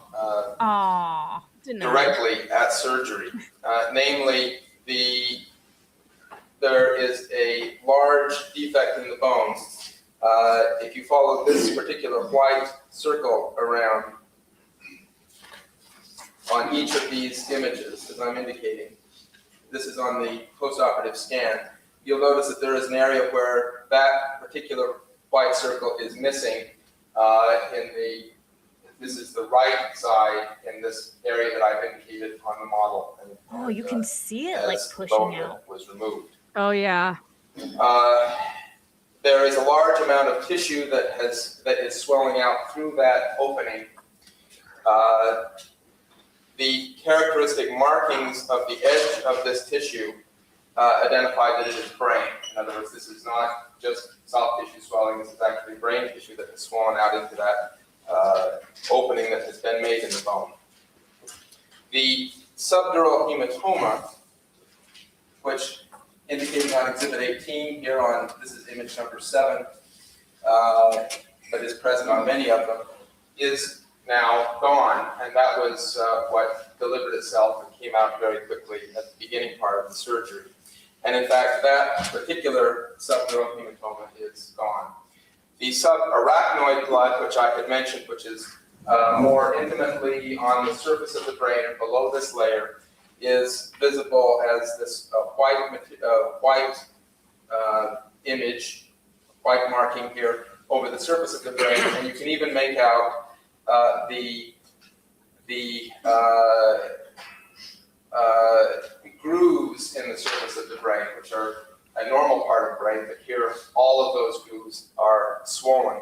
Aww. directly at surgery. Namely, there is a large defect in the bone. If you follow this particular white circle around on each of these images, as I'm indicating, this is on the postoperative scan, you'll notice that there is an area where that particular white circle is missing this is the right side in this area that I've indicated on the model. Oh, you can see it like as pushing bone out. was removed. Oh, yeah. There is a large amount of tissue that is swelling out through that opening. The characteristic markings of the edge of this tissue identify that it is brain. In other words, this is not just soft tissue swelling, this is actually brain tissue that has swollen out into that opening that has been made in the bone. The subdural hematoma, which indicated on exhibit 18 here on, this is image number 7, but is present on many of them, is now gone, and that was what delivered itself and came out very quickly at the beginning part of the surgery. And in fact, that particular subdural hematoma is gone. The subarachnoid blood, which I had mentioned, which is more intimately on the surface of the brain and below this layer, is visible as this white image, white marking here over the surface of the brain, and you can even make out the grooves in the surface of the brain, which are a normal part of the brain, but here all of those grooves are swollen.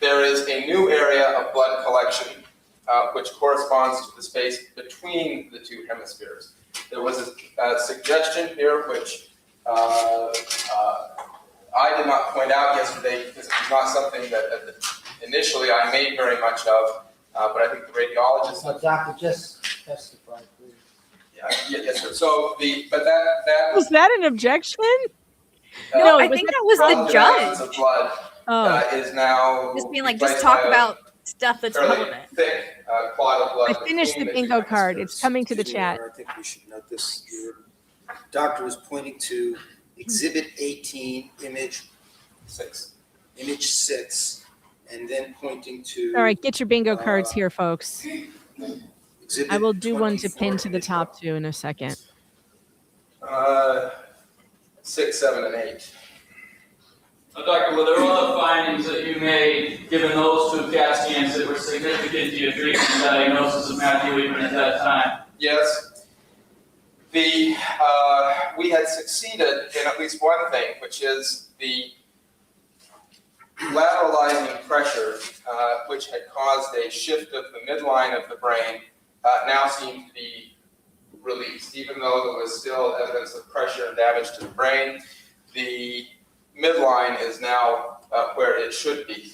There is a new area of blood collection which corresponds to the space between the two hemispheres. There was a suggestion here which I did not point out yesterday because it was not something that initially I made very much of, but I think the radiologist. Doctor, just testify, please. Yes, sir. So that Was that an objection? No, I it was think the that was the judge. Of blood is now Just being like, replaced just talk by a about stuff that's fairly relevant. thick clot of blood. I finished the between bingo two card. hemispheres. It's coming to the Excuse me, chat. Your Honor, I think we should note this. Your doctor was pointing to exhibit 18, image 6. Image 6, and then pointing to. All right, get your bingo cards here, folks. Exhibit I will do one to pin 24, to the top too in a second. 6, 7, and 8. Doctor, were there other findings that you made, given those two CAT scans, that were significant to your treatment and diagnosis of Matthew Weepman at that time? Yes. We had succeeded in at least one thing, which is the lateralizing pressure, which had caused a shift of the midline of the brain, now seemed to be released. Even though there was still evidence of pressure and damage to the brain, the midline is now where it should be.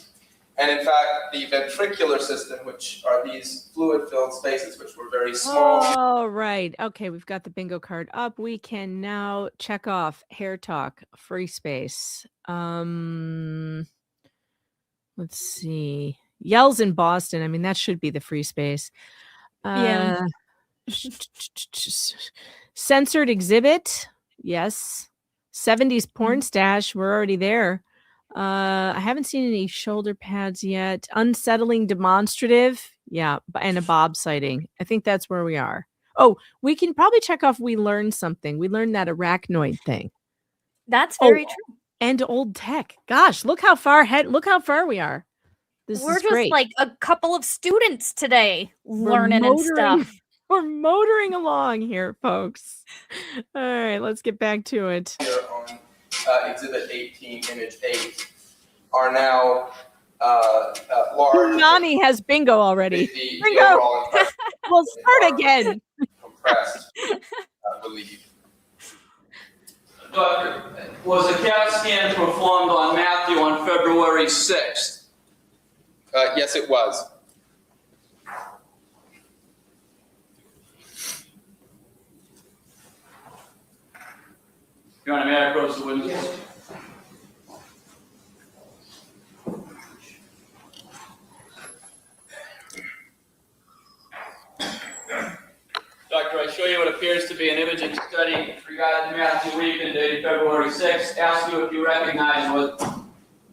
And in fact, the ventricular system, which are these fluid-filled spaces, which were very small. All right. Okay, we've got the bingo card up. We can now check off hair talk, free space. Let's see. Yells in Boston. I mean, that should be the free space. Yeah. Censored exhibit. Yes. 70s porn stash. We're already there. I haven't seen any shoulder pads yet. Unsettling demonstrative. Yeah. And a Bob sighting. I think that's where we are. Oh, we can probably check off we learned something. We learned that arachnoid thing. That's very true. And old tech. Gosh, look how far we are. We're is just great. like a couple of students today learning and stuff. We're motoring along here, folks. All right, let's get back to it. Here on Exhibit 18, Image 8, are now large. Nanny has bingo already. The Bingo. overall impression We'll start again. compressed, relieved. Doctor, was a CAT scan performed on Matthew on February 6th? Yes, it was. Your Honor, may I approach the witness? Yes. Doctor, I show you what appears to be an imaging study regarding Matthew Weepman dated February 6th. Ask you if you recognize what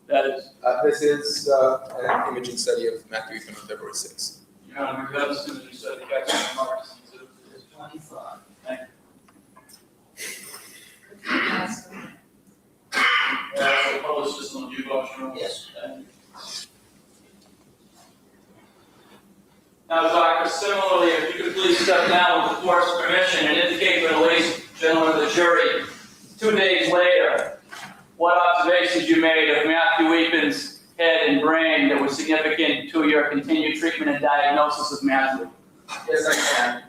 that is. This is an imaging study of Matthew Weepman on February 6th. Your Honor, we have this imaging study. CAT scan marks. It's 25. Thank you. We'll publish this on the View. Yes. Now, Doctor, similarly, if you could please step down with the court's permission and indicate to the ladies and gentlemen of the jury, 2 days later, what observations you made of Matthew Weepman's head and brain that was significant to your continued treatment and diagnosis of Matthew. Yes, I can.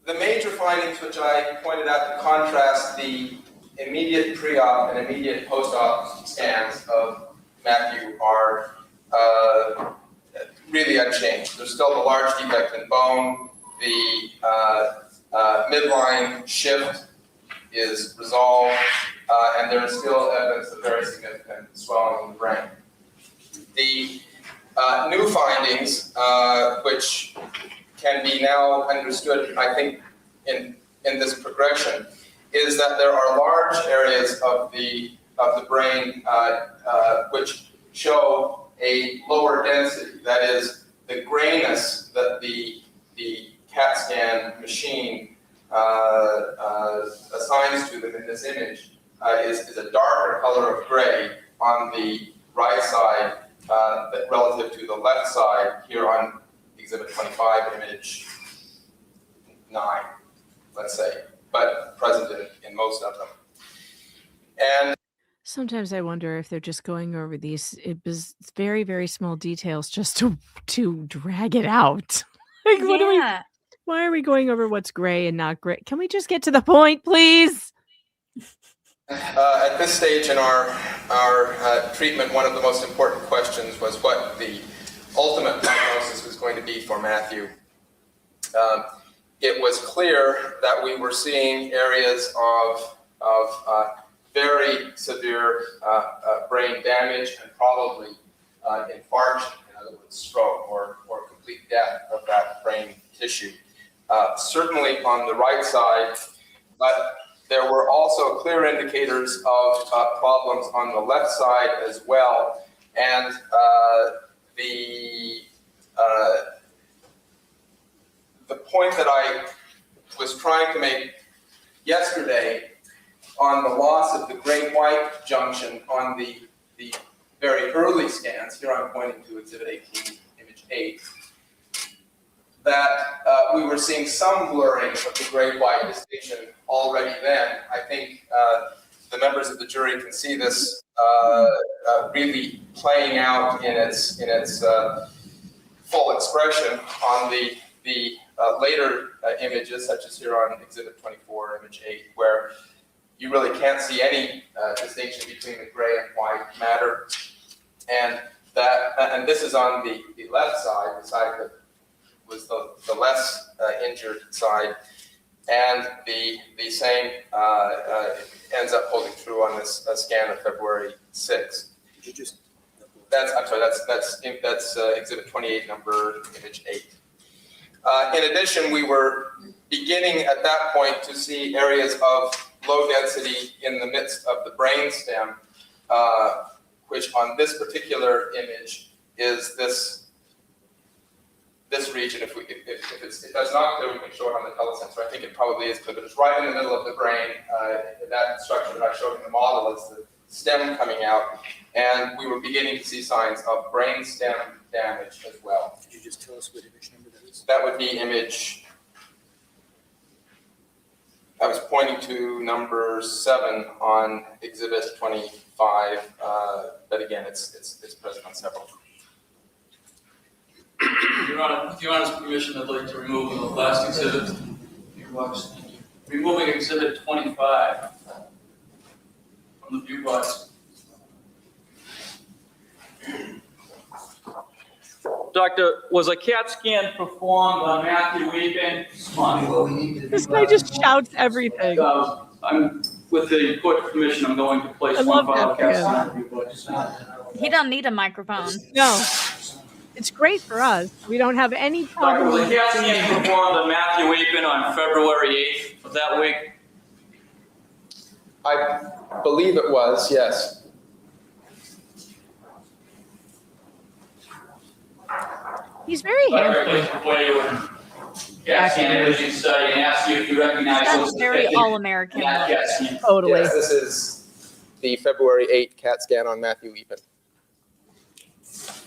The major findings which I pointed out to contrast the immediate pre-op and immediate post-op scans of Matthew are really unchanged. There's still the large defect in bone. The midline shift is resolved, and there is still evidence of very significant swelling in the brain. The new findings, which can be now understood, I think, in this progression, is that there are large areas of the brain which show a lower density. That is, the grayness that the CAT scan machine assigns to them in this image is a darker color of gray on the right side relative to the left side here on Exhibit 25, Image 9, let's say, but present in most of them. And Sometimes I wonder if they're just going over these very, very small details just to drag it out. Like, why are we going over what's gray and not gray? Can we just get to the point, please? At this stage in our treatment, one of the most important questions was what the ultimate diagnosis was going to be for Matthew. It was clear that we were seeing areas of very severe brain damage and probably infarction, in other words, stroke or complete death of that brain tissue. Certainly on the right side, but there were also clear indicators of problems on the left side as well. And the point point that I was trying to make yesterday on the loss of the gray white junction on the very early scans, here I'm pointing to exhibit 18, image 8, that we were seeing some blurring of the gray-white distinction already then. I think the members of the jury can see this really playing out in its full expression on the later images, such as here on exhibit 24, image 8, where you really can't see any distinction between the gray and white matter. And this is on the left side, the side that was the less injured side, and the same ends up holding true on this scan of February 6th. That's exhibit 28, number image 8. In addition, we were beginning at that point to see areas of low density in the midst of the brainstem, which on this particular image is this region. If that's not clear, we can show it on the telesensor. I think it probably is clear, but it's right in the middle of the brain. That structure that I showed in the model is the stem coming out, and we were beginning to see signs of brain stem damage as well. Could you just tell us what image number that is? That would be image, I was pointing to number 7 on exhibit 25, but again, it's present on several. Your Honor, with Your Honor's permission, I'd like to remove the last exhibit. Removing exhibit 25 from the view box. Doctor, was a CAT scan performed on Matthew Weepin? This guy just shouts everything. With the court permission, I'm going to place I one love file that CAT for scan on the view box. He don't need a microphone. No. It's great for us. We don't have any problem. Was a CAT scan performed on Matthew Weepin on February 8th of that week? I believe it was, yes. He's very handsome. CAT scan imaging study and ask you if you recognize That's very all-American. Totally. Yes, this is the February 8 CAT scan on Matthew Weepin.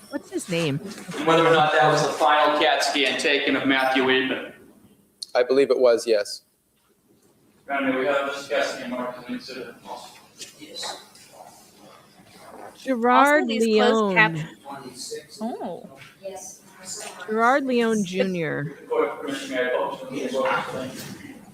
What's his name? And whether or not that was the final CAT scan taken of Matthew Weepin. I believe it was, yes. Randy, we have this CAT scan marked as an exhibit. Yes. Gerard Also, these closed Leone. cap- Oh. Gerard Leone Jr. Court permission, may I publish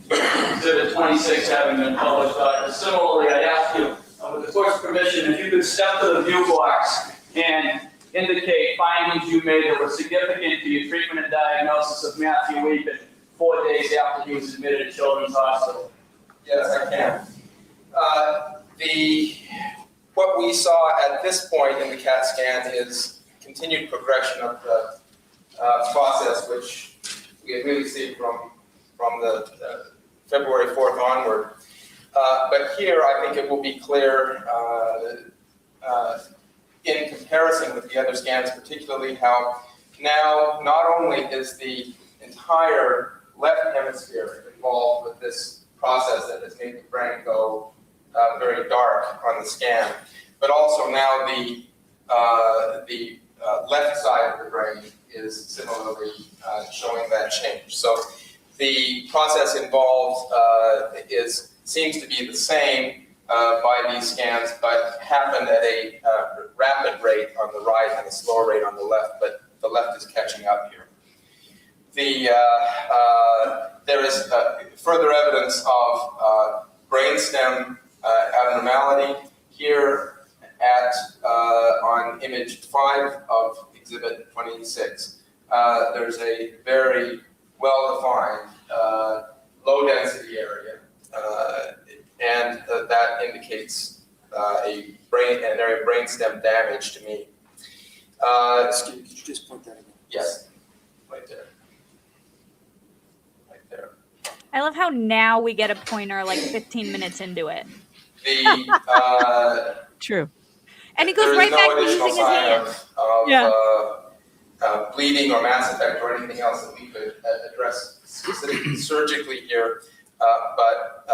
the exhibit 26 having been published. Similarly, I ask you, with the court's permission, if you could step to the view box and indicate findings you made that were significant to your treatment and diagnosis of Matthew Weepin 4 days after he was admitted to Children's Hospital. Yes, I can. What we saw at this point in the CAT scan is continued progression of the process, which we had really seen from the February 4th onward. But here, I think it will be clear in comparison with the other scans, particularly how now not only is the entire left hemisphere involved with this process that has made the brain go very dark on the scan, but also now the left side of the brain is similarly showing that change. So the process involved seems to be the same by these scans, but happened at a rapid rate on the right and a slower rate on the left, but the left is catching up here. There is further evidence of brainstem abnormality here on image 5 of exhibit 26. There's a very well-defined low density area, and that indicates an area of brainstem damage to me. Could you just point that again? Yes, right there. I love how now we get a pointer like 15 minutes into it. True. And he goes right back to using his hand. bleeding or mass effect or anything else that we could address specifically surgically here. But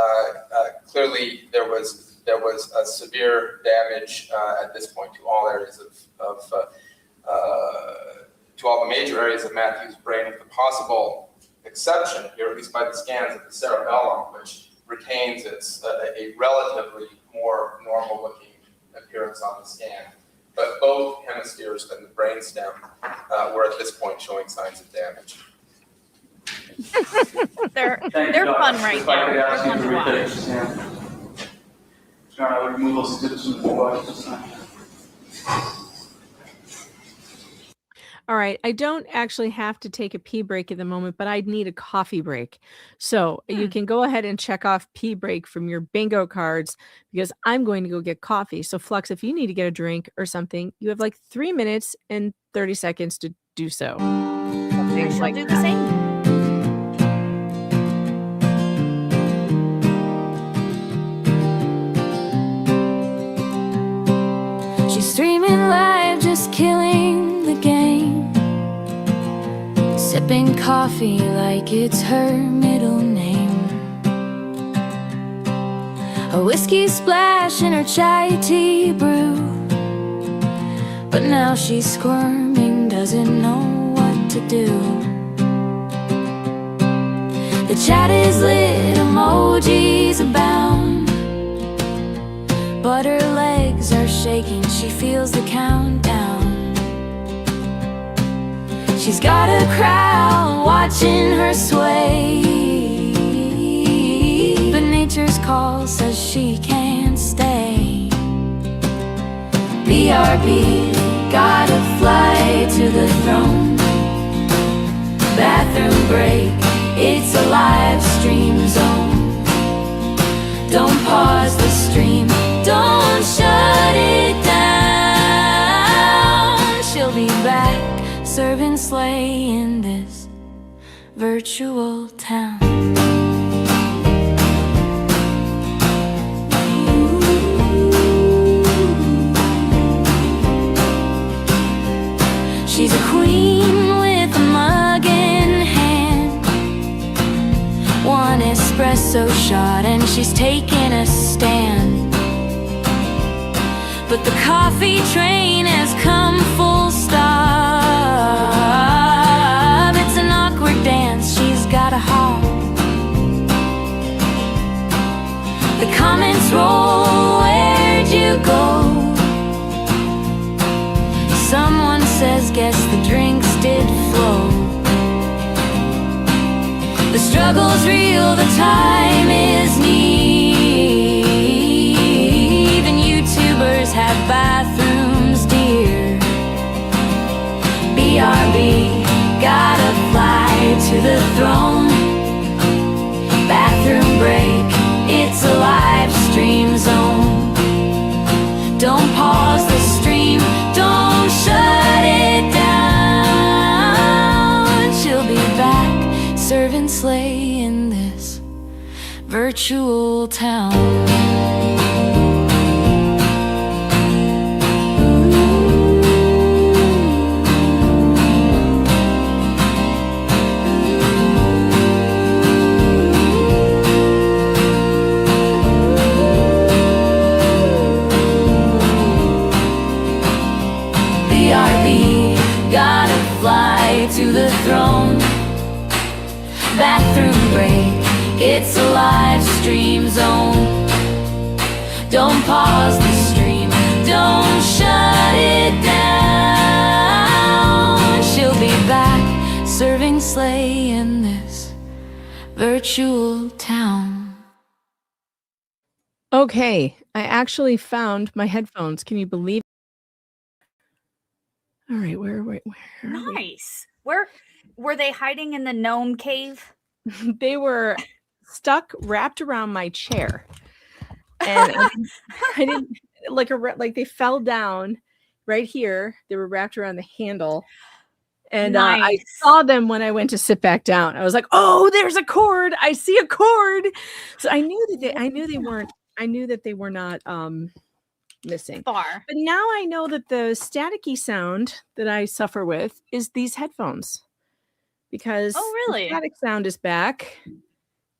clearly there was a severe damage at this point to all areas to all the major areas of Matthew's brain, with the possible exception here, at least by the scans, of the cerebellum, which retains a relatively more normal-looking appearance on the scan. But both hemispheres and the brainstem were at this point showing signs of damage. They're fun right now. They're fun to watch. John, I would remove those citizens from the body this time. All right. I don't actually have to take a pee break at the moment, but I'd need a coffee break. So you can go ahead and check off pee break from your bingo cards, because I'm going to go get coffee. So Flux, if you need to get a drink or something, you have like 3 minutes and 30 seconds to do so. I shall do the same. She's streaming live, just killing the game, sipping coffee like it's her middle name. A whiskey splash in her chai tea brew, but now she's squirming, doesn't know what to do. The chat is lit, emojis abound, but her legs are shaking, she feels the countdown. She's got a crowd watching her sway, but nature's call says she can't stay. BRB, gotta fly to the throne. Bathroom break, it's a live stream zone. Don't pause the stream, don't shut it down. She'll be back, serving slay in this virtual town. She's a queen with a mug in hand, one espresso shot and she's taking a stand. But the coffee train has come full stop. It's an awkward dance, she's got a hop. The comments roll, where'd you go? Someone says, guess the drinks did flow. The struggle's real, the time is near. Even YouTubers have bathrooms dear. BRB, gotta fly to the throne. Bathroom break, it's a live stream zone. Don't pause the stream, don't shut it down. She'll be back, serving slay in this virtual town. Gotta fly to the throne. Bathroom break, it's a live stream zone. Don't pause the stream, don't shut it down. She'll be back, serving slay in this virtual town. Okay, I actually found my headphones. Can you believe it? All right, where Nice. Where were they hiding in the gnome cave? They were stuck, wrapped around my chair, and I didn't like they fell down right here. They were wrapped around the handle, and I saw them when I went to sit back down. I was like, "Oh, there's a cord! I see a cord!" So I knew that they were not missing. Far. But now I know that the staticky sound that I suffer with is these headphones. Because the static sound is back.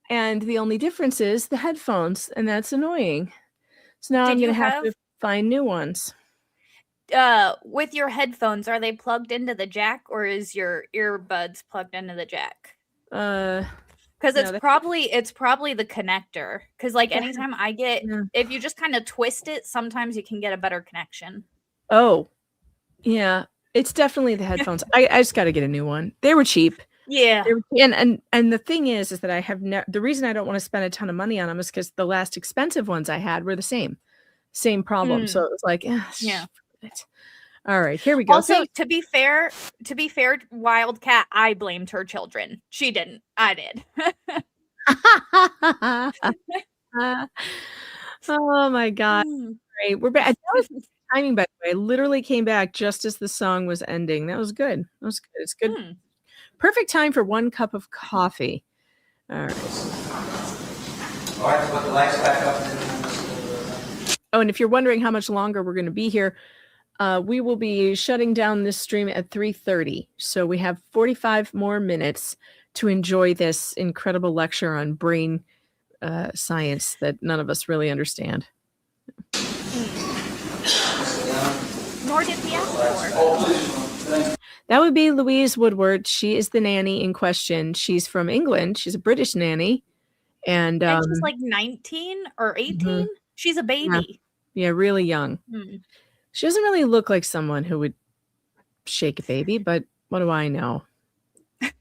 And the only difference is the headphones, and that's annoying. So now I'm going to have to find new ones. With your headphones, are they plugged into the jack, or is your earbuds plugged into the jack? Because it's probably the connector. Because like anytime I get, if you just kind of twist it, sometimes you can get a better connection. Oh, yeah, it's definitely the headphones. I just got to get a new one. They were cheap. Yeah. And the thing is that I have the reason I don't want to spend a ton of money on them is because the last expensive ones I had were the same problem. So it was like, yeah. All right, here we go. Also, to be fair, Wildcat, I blamed her children. She didn't. I did. Oh my God. Great. We're back. That was timing, by the way. I literally came back just as the song was ending. That was good. It's good. Perfect time for 1 cup of coffee. All right. All right, put the lights back up. Oh, and if you're wondering how much longer we're going to be here, we will be shutting down this stream at 3:30. So we have 45 more minutes to enjoy this incredible lecture on brain science that none of us really understand. Nor did we ask for. That would be Louise Woodward. She is the nanny in question. She's from England. She's a British nanny. And she's like 19 or 18. She's a baby. Yeah, really young. She doesn't really look like someone who would shake a baby, but what do I know? I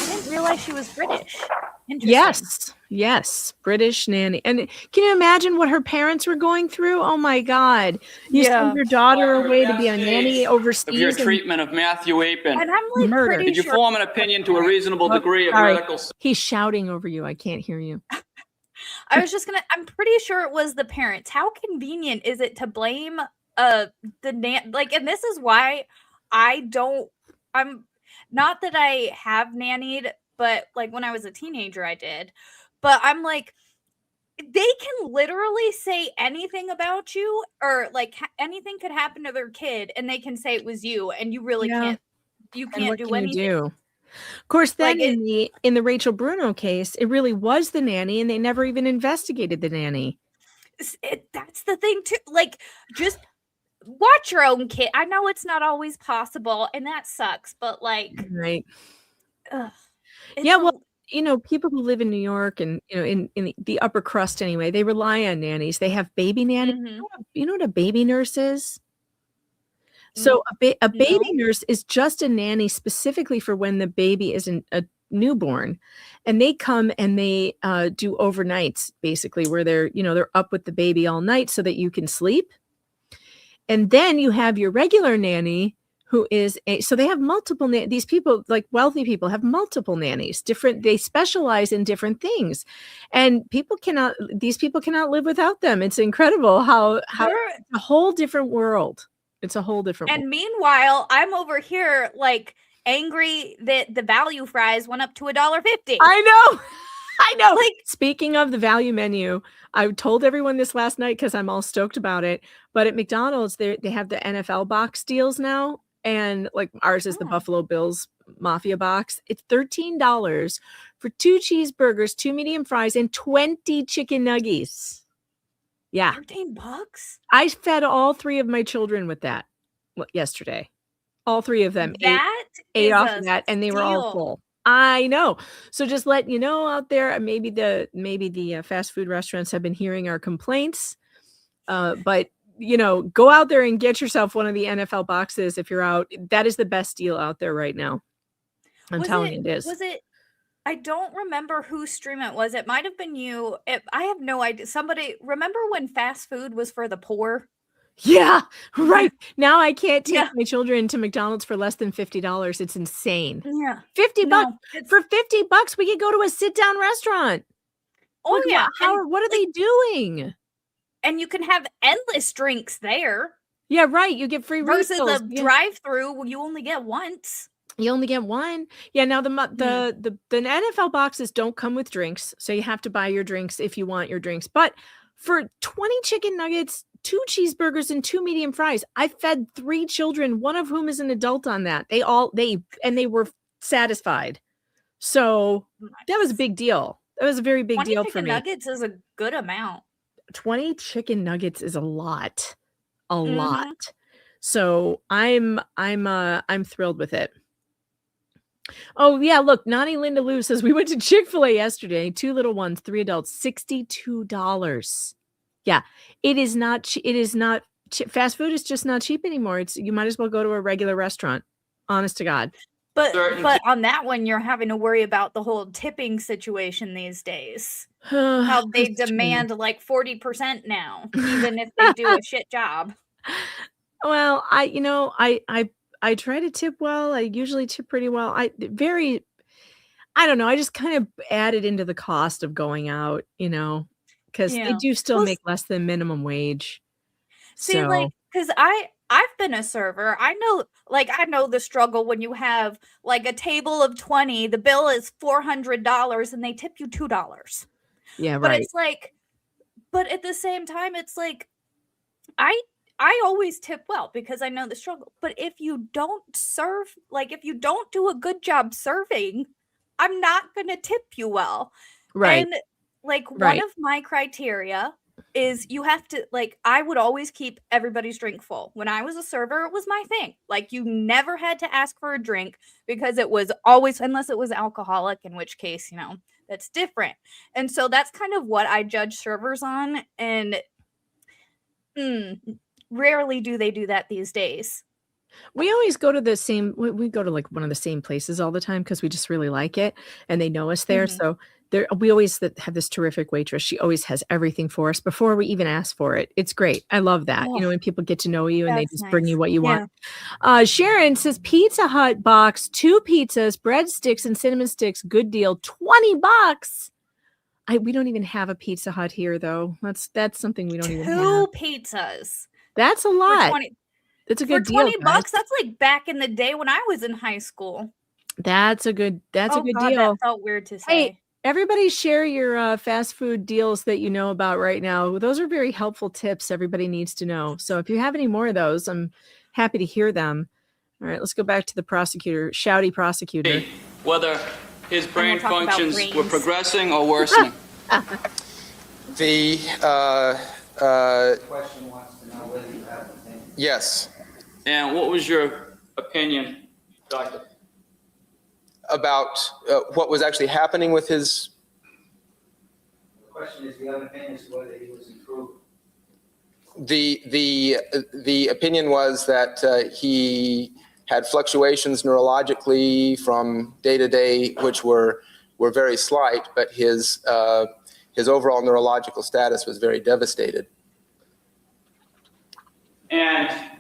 didn't realize she was British. Interesting. Yes, British nanny. And can you imagine what her parents were going through? Oh my God! You send your daughter away to be a nanny overseas. Of your treatment of Matthew Apin. And I'm like, murder. Did you form an opinion to a reasonable degree of medical? He's shouting over you. I can't hear you. I'm pretty sure it was the parents. How convenient is it to blame and this is why I'm not that I have nannied, but like when I was a teenager I did. But I'm like, they can literally say anything about you, or like anything could happen to their kid and they can say it was you, and you really can't do anything. Of course, then in the Rachel Bruno case, it really was the nanny, and they never even investigated the nanny. That's the thing too. Like, just watch your own kid. I know it's not always possible, and that sucks. But like, right? Well, people who live in New York and in the upper crust anyway, they rely on nannies. They have baby nannies. You know what a baby nurse is? So a baby nurse is just a nanny specifically for when the baby is a newborn, and they come and they do overnights, basically, where they're up with the baby all night so that you can sleep. And then you have your regular nanny who is so they have multiple these people, like wealthy people, have multiple nannies, they specialize in different things, and these people cannot live without them. It's incredible how it's a whole different world. It's a whole different world. Meanwhile, I'm over here like angry that the value fries went up to $1.50. I know. Like, speaking of the value menu, I told everyone this last night because I'm all stoked about it. But at McDonald's, they have the NFL box deals now. And like ours is the Buffalo Bills Mafia box. It's $13 for 2 cheeseburgers, 2 medium fries, and 20 chicken nuggets. Yeah. $13? I fed all 3 of my children with that yesterday. All 3 of them ate off of that, and they were all full. I know. So just let you know out there, maybe the fast food restaurants have been hearing our complaints, but go out there and get yourself one of the NFL boxes if you're out. That is the best deal out there right now. I'm telling you, it is. Was it? I don't remember whose stream it was. It might have been you. I have no idea. Somebody, remember when fast food was for the poor? Yeah, right. Now I can't take my children to McDonald's for less than $50. It's insane. Yeah. $50. For $50, we could go to a sit-down restaurant. Oh, like, yeah. What are they doing? And you can have endless drinks there. Yeah, right. You get free versus refills. a drive-through, you only get once. You only get one. Yeah. Now the NFL boxes don't come with drinks, so you have to buy your drinks if you want your drinks. But for 20 chicken nuggets, 2 cheeseburgers, and 2 medium fries, I fed 3 children, one of whom is an adult on that. They were satisfied. So that was a big deal. That was a very big deal for me. 20 chicken nuggets is a good amount. 20 chicken nuggets is a lot. So I'm thrilled with it. Oh yeah, look, Nanny Linda Lou says we went to Chick-fil-A yesterday, 2 little ones, 3 adults, $62. Yeah, it is not fast food is just not cheap anymore. You might as well go to a regular restaurant. Honest to God. But on that one, you're having to worry about the whole tipping situation these days. How they demand like 40% now, even if they do a shit job. Well, I try to tip well. I usually tip pretty well. I don't know. I just kind of added into the cost of going out, because they do still make less than minimum wage. See, because I've been a server. I know the struggle when you have like a table of 20, the bill is $400 and they tip you $2. Yeah, but right. It's like, but at the same time, it's like, I always tip well because I know the struggle. But if you don't serve, if you don't do a good job serving, I'm not going to tip you well. Right. And one of my criteria is you have to, I would always keep everybody's drink full. When I was a server, it was my thing. You never had to ask for a drink because it was always, unless it was alcoholic, in which case, that's different. And so that's kind of what I judge servers on. And rarely do they do that these days. We always go to we go to one of the same places all the time because we just really like it and they know us there. So we always have this terrific waitress. She always has everything for us before we even ask for it. It's great. I love that. When people get to know you and they just bring you what you want. Sharon says Pizza Hut box, 2 pizzas, breadsticks, and cinnamon sticks. Good deal. $20. We don't even have a Pizza Hut here though. That's something we don't even have. 2 pizzas. That's a lot. It's a good deal. For $20, that's like back in the day when I was in high school. That's a good deal. That felt weird to say. Hey, everybody share your fast food deals that you know about right now. Those are very helpful tips everybody needs to know. So if you have any more of those, I'm happy to hear them. All right, let's go back to the prosecutor, shouty prosecutor. Whether his brain functions were progressing or worsening. The question wants to know whether you have a thing. yes. And what was your opinion, Doctor? About what was actually happening with his. The question is, do you have an opinion as to whether he was improved? The opinion was that he had fluctuations neurologically from day to day, which were very slight, but his overall neurological status was very devastated. And at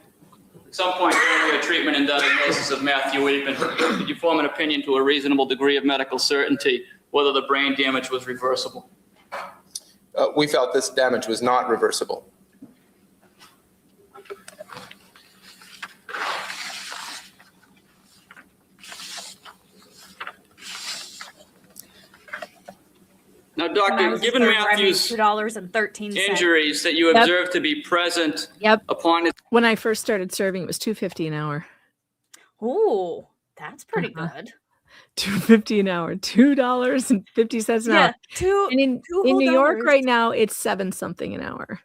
some point during your treatment and diagnosis of Matthew Weepin, did you form an opinion to a reasonable degree of medical certainty whether the brain damage was reversible? We felt this damage was not reversible. Now, Doctor, given Matthew's $2.13 injuries that you observed to be present upon his... When I first started serving, it was $2.50 an hour. Oh, that's pretty good. $2.50 an hour, $2.50 an hour. And in New York right now, it's 7 something an hour.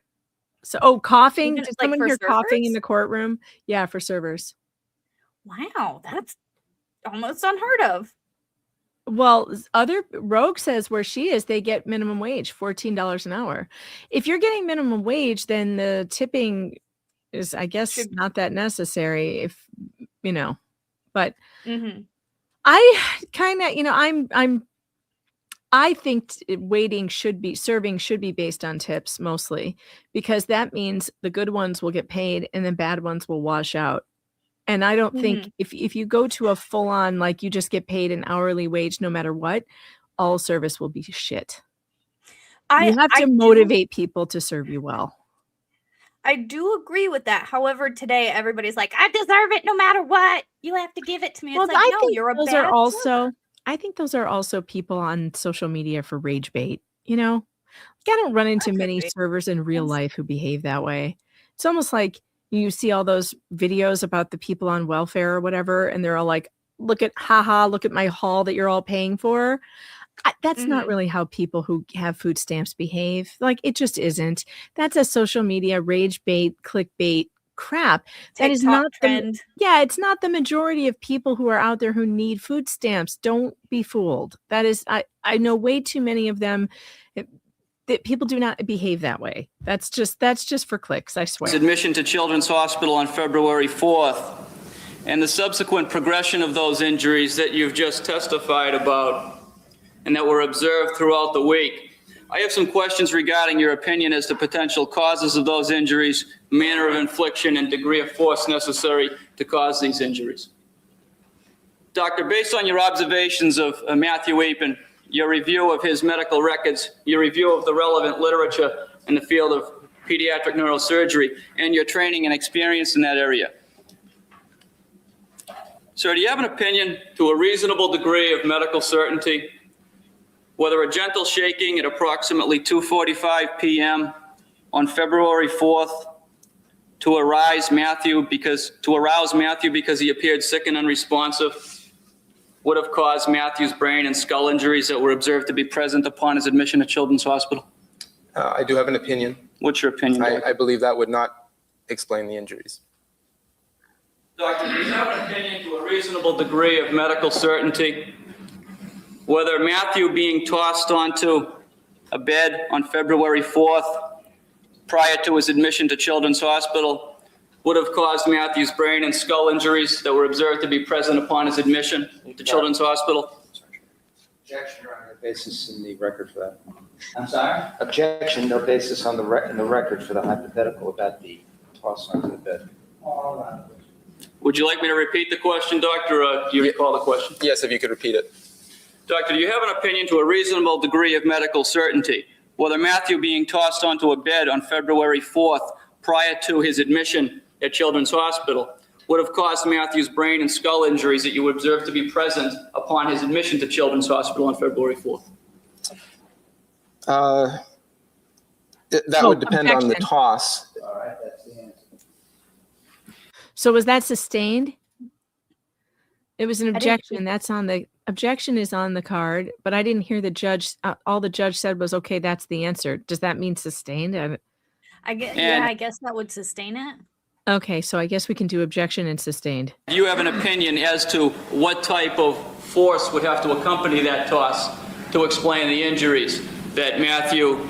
So, coughing. Did someone hear coughing in the courtroom? Yeah, for servers. Wow, that's almost unheard of. Well, Rogue says where she is, they get minimum wage, $14 an hour. If you're getting minimum wage, then the tipping is, I guess, not that necessary. If but I kind of, I think serving should be based on tips mostly, because that means the good ones will get paid and the bad ones will wash out. And I don't think if you go to a full on, you just get paid an hourly wage, no matter what, all service will be shit. You have to motivate people to serve you well. I do agree with that. However, today everybody's like, I deserve it no matter what. You have to give it to me. Well, It's like, no, you're a those bad are also. drummer. I think those are also people on social media for rage bait. You know, like, I don't run into many servers in real life who behave that way. It's almost like you see all those videos about the people on welfare or whatever, and they're all like, look at my haul that you're all paying for. That's not really how people who have food stamps behave. Like, it just isn't. That's a social media rage bait, clickbait crap. That is not trend. it's not the majority of people who are out there who need food stamps. Don't be fooled. That is, I know way too many of them. That people do not behave that way. That's just for clicks, I swear. Admission to Children's Hospital on February 4th, and the subsequent progression of those injuries that you've just testified about and that were observed throughout the week. I have some questions regarding your opinion as to potential causes of those injuries, manner of infliction, and degree of force necessary to cause these injuries. Doctor, based on your observations of Matthew Eapen, your review of his medical records, your review of the relevant literature in the field of pediatric neurosurgery, and your training and experience in that area. Sir, do you have an opinion to a reasonable degree of medical certainty whether a gentle shaking at approximately 2:45 p.m. on February 4th to arouse Matthew because he appeared sick and unresponsive would have caused Matthew's brain and skull injuries that were observed to be present upon his admission to Children's Hospital? I do have an opinion. What's your opinion, Doctor? I believe that would not explain the injuries. Doctor, do you have an opinion to a reasonable degree of medical certainty whether Matthew being tossed onto a bed on February 4th prior to his admission to Children's Hospital would have caused Matthew's brain and skull injuries that were observed to be present upon his admission to Children's Hospital? Objection, Your Honor. No basis in the record for that. I'm sorry? Objection, no basis on in the record for the hypothetical about the toss onto the bed. All right. Would you like me to repeat the question, Doctor, or do you recall the question? Yes, if you could repeat it. Doctor, do you have an opinion to a reasonable degree of medical certainty whether Matthew being tossed onto a bed on February 4th prior to his admission at Children's Hospital would have caused Matthew's brain and skull injuries that you would observe to be present upon his admission to Children's Hospital on February 4th? That would depend on the toss. All right, that's the answer. So was that sustained? It was an objection. That's on the objection is on the card, but I didn't hear the judge. All the judge said was, okay, that's the answer. Does that mean sustained? I guess that would sustain it. Okay, so I guess we can do objection and sustained. Do you have an opinion as to what type of force would have to accompany that toss to explain the injuries that Matthew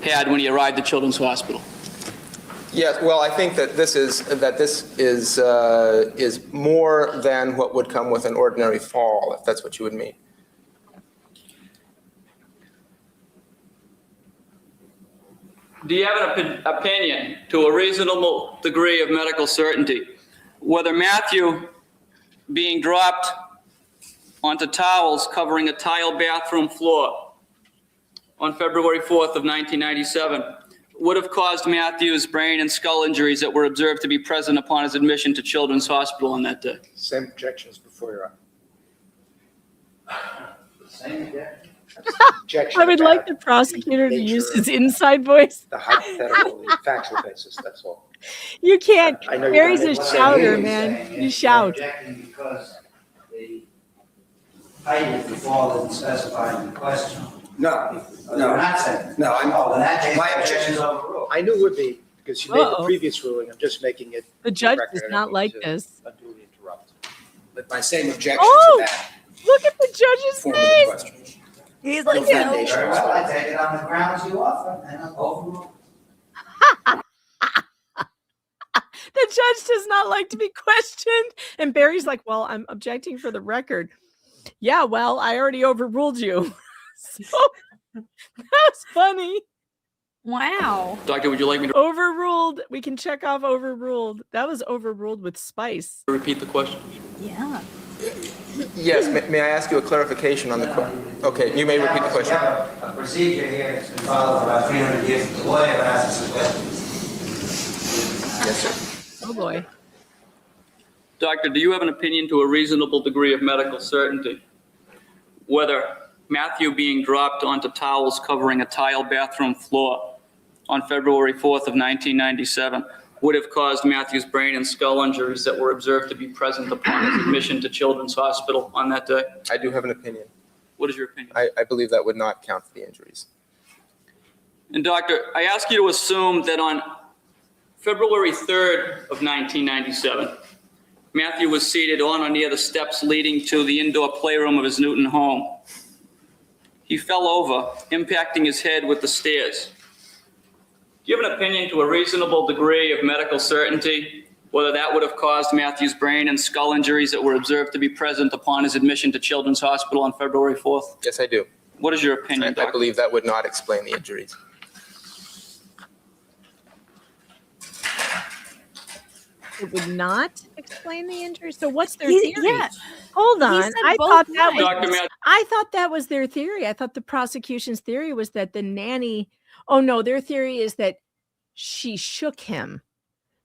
had when he arrived at Children's Hospital? Yes, well, I think that this is more than what would come with an ordinary fall, if that's what you would mean. Do you have an opinion to a reasonable degree of medical certainty whether Matthew being dropped onto towels covering a tile bathroom floor on February 4th of 1997 would have caused Matthew's brain and skull injuries that were observed to be present upon his admission to Children's Hospital on that day? Same objections before Your Honor. Same objection? Objection I would about like the prosecutor to nature use his inside voice. the hypothetical, the factual basis, that's all. You can't. I know you Barry's don't a know what shouter, He's man. saying You is shout. they're objecting because the height of the fall isn't specified in the question. No, You're not saying. No, I'm- Oh, then that case, my the objection- objection's overruled. I knew it would be, because you made the Uh-oh. previous ruling, I'm just making it. The judge record. does I don't not mean like to this. Unduly interrupt. But my same objection Oh! to that Look at the judge's form of the face. question. He's No like, foundation. Very well, I take it on the grounds you offer, and I'm overruled. The judge does not like to be questioned. And Barry's like, well, I'm objecting for the record. Yeah, well, I already overruled you. So that's funny. wow. Doctor, would you like me to Overruled. We can check off overruled. That was overruled with spice. repeat the question? Yeah. Yes, may I ask you a clarification on the question? Okay, you may repeat the question. We have a procedure here that's been followed for about 300 years. The lawyer asks the question. Yes, sir. Oh boy. Doctor, do you have an opinion to a reasonable degree of medical certainty whether Matthew being dropped onto towels covering a tile bathroom floor on February 4th of 1997 would have caused Matthew's brain and skull injuries that were observed to be present upon his admission to Children's Hospital on that day? I do have an opinion. What is your opinion? I believe that would not count for the injuries. And doctor, I ask you to assume that on February 3rd of 1997, Matthew was seated on or near the steps leading to the indoor playroom of his Newton home. He fell over, impacting his head with the stairs. Do you have an opinion to a reasonable degree of medical certainty whether that would have caused Matthew's brain and skull injuries that were observed to be present upon his admission to Children's Hospital on February 4th? Yes, I do. What is your opinion, I believe that would not explain the injuries. It would not explain the injury. So what's their theory? Yeah. Hold on. I thought that was their theory. I thought the prosecution's theory was that the nanny. Oh no, their theory is that she shook him.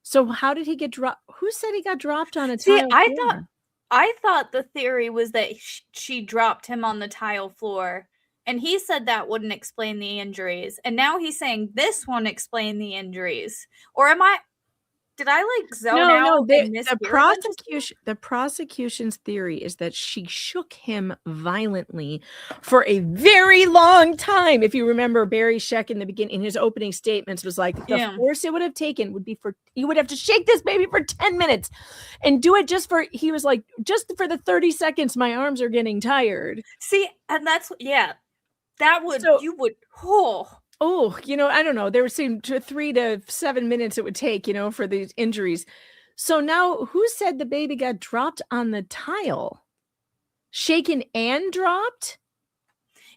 So how did he get dropped? Who said he got dropped on a tile floor? I thought the theory was that she dropped him on the tile floor, and he said that wouldn't explain the injuries. And now he's saying this won't explain the injuries. Or did I like zone out? The prosecution's theory is that she shook him violently for a very long time. If you remember, Barry Scheck in the beginning, in his opening statements, was like, the force it would have taken would be you would have to shake this baby for 10 minutes and do it just for the 30 seconds. My arms are getting tired. See, and you would. Oh, I don't know. There seemed 3 to 7 minutes it would take, for these injuries. So now who said the baby got dropped on the tile? Shaken and dropped?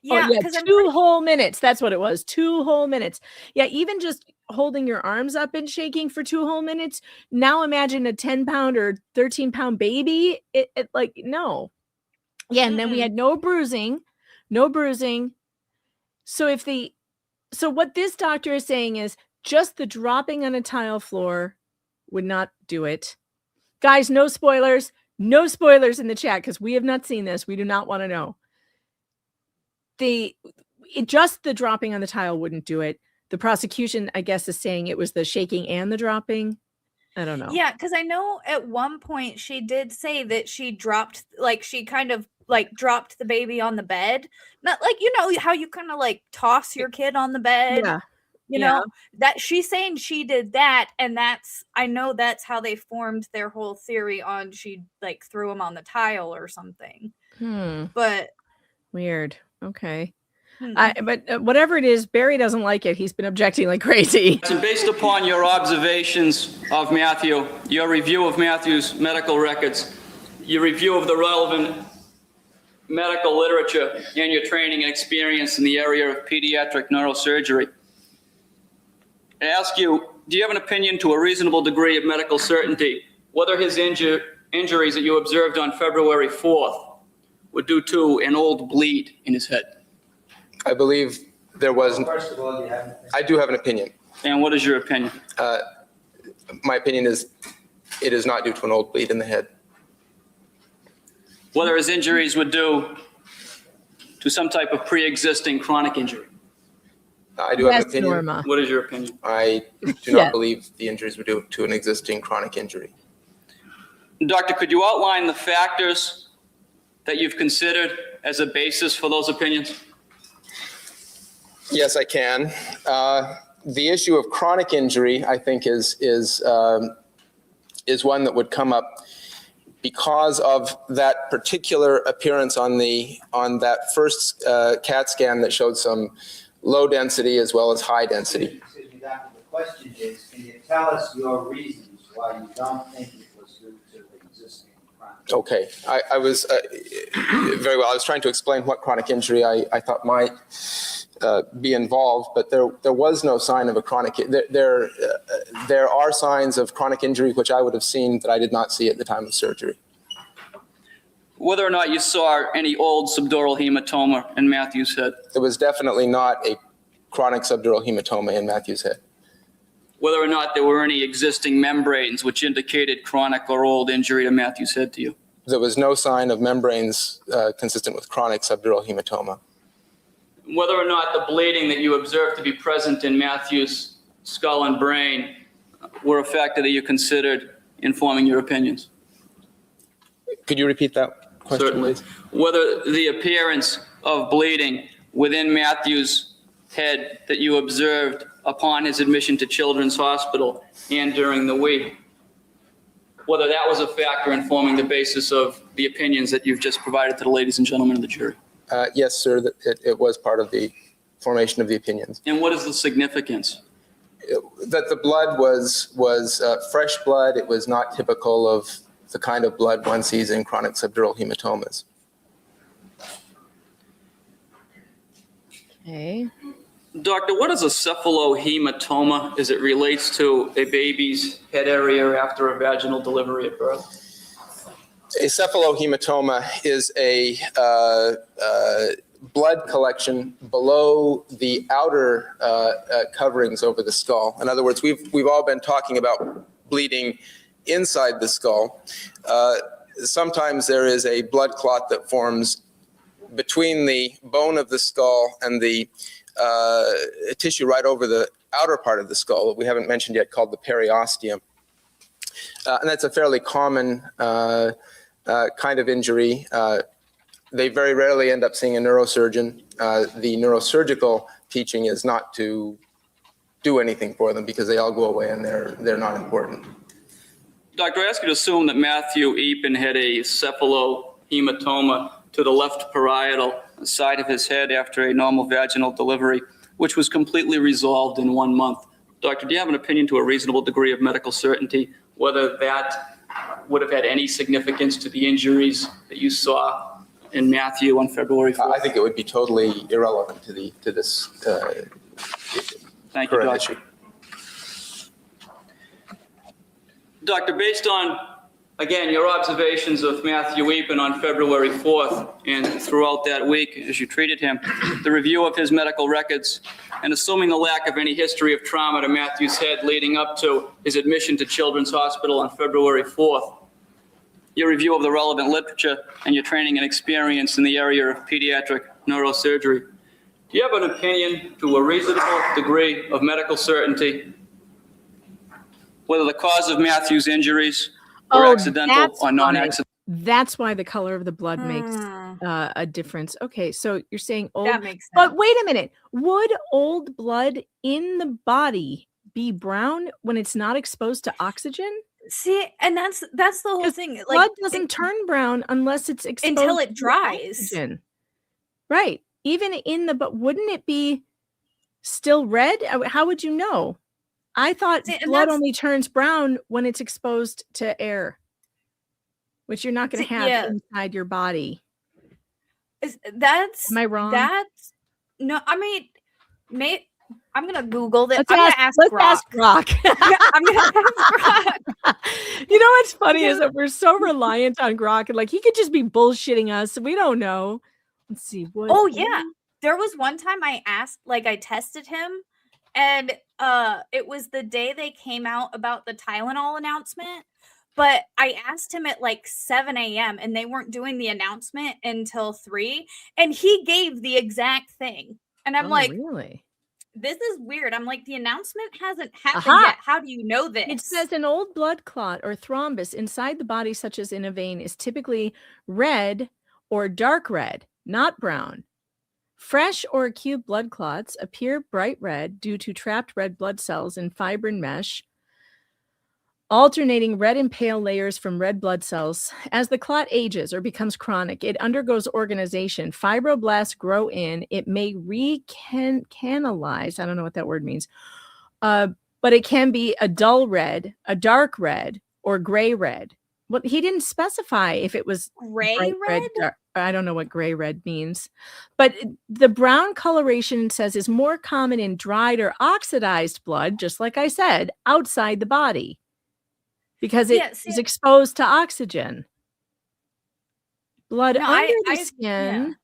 Yeah, 2 whole minutes. That's what it was. 2 whole minutes. Yeah, even just holding your arms up and shaking for 2 whole minutes. Now imagine a 10-pound or 13-pound baby. No. Yeah, and then we had no bruising. So what this doctor is saying is just the dropping on a tile floor would not do it. Guys, no spoilers. No spoilers in the chat because we have not seen this. We do not want to know. Just the dropping on the tile wouldn't do it. The prosecution, I guess, is saying it was the shaking and the dropping. I don't know. Yeah, because I know at one point she did say that she dropped, she kind of dropped the baby on the bed. Not how you kind of toss your kid on the bed. Yeah. You know, that she's saying she did that, and I know that's how they formed their whole theory on she threw him on the tile or something. But weird. Okay. But whatever it is, Barry doesn't like it. He's been objecting like crazy. So based upon your observations of Matthew, your review of Matthew's medical records, your review of the relevant medical literature, and your training and experience in the area of pediatric neurosurgery, I ask you, do you have an opinion to a reasonable degree of medical certainty whether his injuries that you observed on February 4th were due to an old bleed in his head? I believe there was. First of all, I do have an opinion. And what is your opinion? My opinion is it is not due to an old bleed in the head. Whether his injuries were due to some type of pre-existing chronic injury? I do have an opinion. Norma. What is your opinion? I do not believe the injuries were due to an existing chronic injury. Doctor, could you outline the factors that you've considered as a basis for those opinions? Yes, I can. The issue of chronic injury, I think, is one that would come up because of that particular appearance on that first CAT scan that showed some low density as well as high density. Excuse me, Doctor. The question is, can you tell us your reasons why you don't think it was due to the existing chronic? Okay, I was very well. I was trying to explain what chronic injury I thought might be involved, but there was no sign of a chronic. There are signs of chronic injury which I would have seen that I did not see at the time of surgery. Whether or not you saw any old subdural hematoma in Matthew's head? There was definitely not a chronic subdural hematoma in Matthew's head. whether or not there were any existing membranes which indicated chronic or old injury to Matthew's head to you? There was no sign of membranes consistent with chronic subdural hematoma. Whether or not the bleeding that you observed to be present in Matthew's skull and brain were a factor that you considered informing your opinions? Could you repeat that question, Certainly. please? Whether the appearance of bleeding within Matthew's head that you observed upon his admission to Children's Hospital and during the week, whether that was a factor in forming the basis of the opinions that you've just provided to the ladies and gentlemen of the jury? Yes, sir, it was part of the formation of the opinions. And what is the significance? That the blood was fresh blood. It was not typical of the kind of blood one sees in chronic subdural hematomas. Okay. Doctor, what is a cephalohematoma as it relates to a baby's head area after a vaginal delivery at birth? A cephalohematoma is a blood collection below the outer coverings over the skull. In other words, we've all been talking about bleeding inside the skull. Sometimes there is a blood clot that forms between the bone of the skull and the tissue right over the outer part of the skull that we haven't mentioned yet, called the periosteum. And that's a fairly common kind of injury. They very rarely end up seeing a neurosurgeon. The neurosurgical teaching is not to do anything for them because they all go away and they're not important. Doctor, I ask you to assume that Matthew Eapen had a cephalohematoma to the left parietal side of his head after a normal vaginal delivery, which was completely resolved in 1 month. Doctor, do you have an opinion to a reasonable degree of medical certainty whether that would have had any significance to the injuries that you saw in Matthew on February 4th? I think it would be totally irrelevant to this Thank you, current Doctor. issue. Doctor, based on, again, your observations of Matthew Eapen on February 4th and throughout that week as you treated him, the review of his medical records, and assuming the lack of any history of trauma to Matthew's head leading up to his admission to Children's Hospital on February 4th, your review of the relevant literature, and your training and experience in the area of pediatric neurosurgery, do you have an opinion to a reasonable degree of medical certainty whether the cause of Matthew's injuries were accidental or non-accidental? That's why the color of the blood makes a difference. Okay, so you're saying old. That makes sense. But wait a minute. Would old blood in the body be brown when it's not exposed to oxygen? See, and that's the whole thing. Like, blood doesn't turn brown unless it's exposed until it to dries. oxygen. Right. Even in the, but wouldn't it be still red? How would you know? I thought blood only turns brown when it's exposed to air, which you're not going to have inside your body. Am I wrong? No, I mean, I'm going to Google this. Let's Ask Grok. I'm going to ask Grok. You know what's funny is that we're so reliant on Grok, and like he could just be bullshitting us. We don't know. Let's see. Oh yeah, there was one time I tested him, and it was the day they came out about the Tylenol announcement. But I asked him at like 7 a.m. and they weren't doing the announcement until 3, and he gave the exact thing. And I'm like, really? This is weird. I'm like, the announcement hasn't happened yet. How do you know this? It says an old blood clot or thrombus inside the body, such as in a vein, is typically red or dark red, not brown. Fresh or acute blood clots appear bright red due to trapped red blood cells in fibrin mesh, alternating red and pale layers from red blood cells. As the clot ages or becomes chronic, it undergoes organization. Fibroblasts grow in. It may recanalize. I don't know what that word means. But it can be a dull red, a dark red, or gray red. Well, he didn't specify if it was gray red. I don't know what gray red means. But the brown coloration says is more common in dried or oxidized blood, just like I said, outside the body, because it is exposed to oxygen. Blood under the skin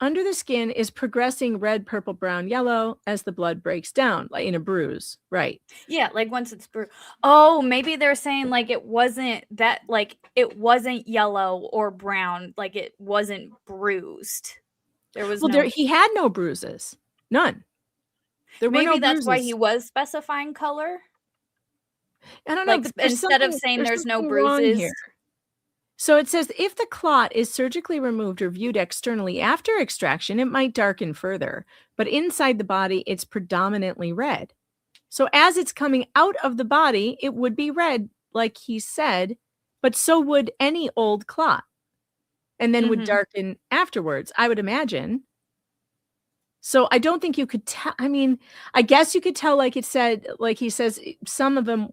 under the skin is progressing red, purple, brown, yellow as the blood breaks down, like in a bruise. Right. Yeah, like once it's bruised. Oh, maybe they're saying like it wasn't that, like it wasn't yellow or brown, like it wasn't bruised. There was he had no bruises. None. There were no maybe that's bruises. why he was specifying color. I don't know. Like instead of saying there's no bruises here. So it says if the clot is surgically removed or viewed externally after extraction, it might darken further. But inside the body, it's predominantly red. So as it's coming out of the body, it would be red, like he said, but so would any old clot. And then would darken afterwards, I would imagine. So I don't think you could tell. I mean, I guess you could tell, like it said, like he says, some of them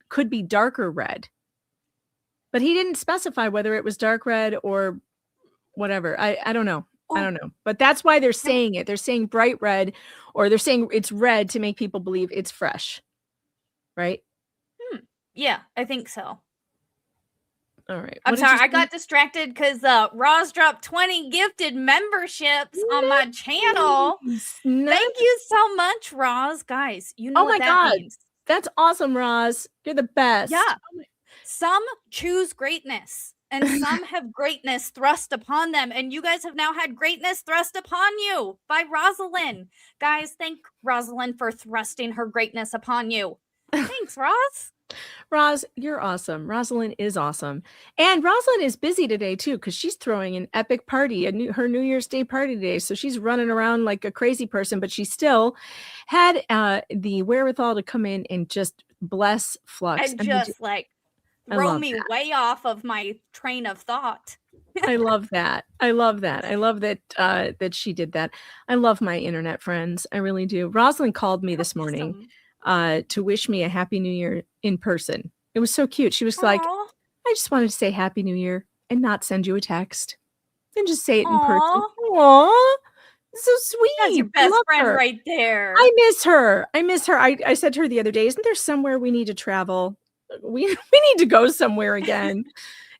could be darker red. But he didn't specify whether it was dark red or whatever. I don't know. I don't know. But that's why they're saying it. They're saying bright red, or they're saying it's red to make people believe it's fresh. Right? Yeah, I think so. All right. I'm sorry, I got distracted because Roz dropped 20 gifted memberships on my channel. Thank you so much, Roz. Guys, you know what that means. That's awesome, Roz. You're the best. Yeah. Some choose greatness and some have greatness thrust upon them. And you guys have now had greatness thrust upon you by Rosalind. Guys, thank Rosalind for thrusting her greatness upon you. Thanks, Roz. Roz, you're awesome. Rosalind is awesome. And Rosalind is busy today, too, because she's throwing an epic party, her New Year's Day party today. So she's running around like a crazy person, but she still had the wherewithal to come in and just bless Flux. And just throw me way off of my train of thought. I love that. I love that. I love that that she did that. I love my internet friends. I really do. Rosalind called me this morning to wish me a happy new year in person. It was so cute. She was like, I just wanted to say happy new year and not send you a text and just say it in person. Aww. So sweet. That's your best friend right there. I miss her. I said to her the other day, isn't there somewhere we need to travel? We need to go somewhere again.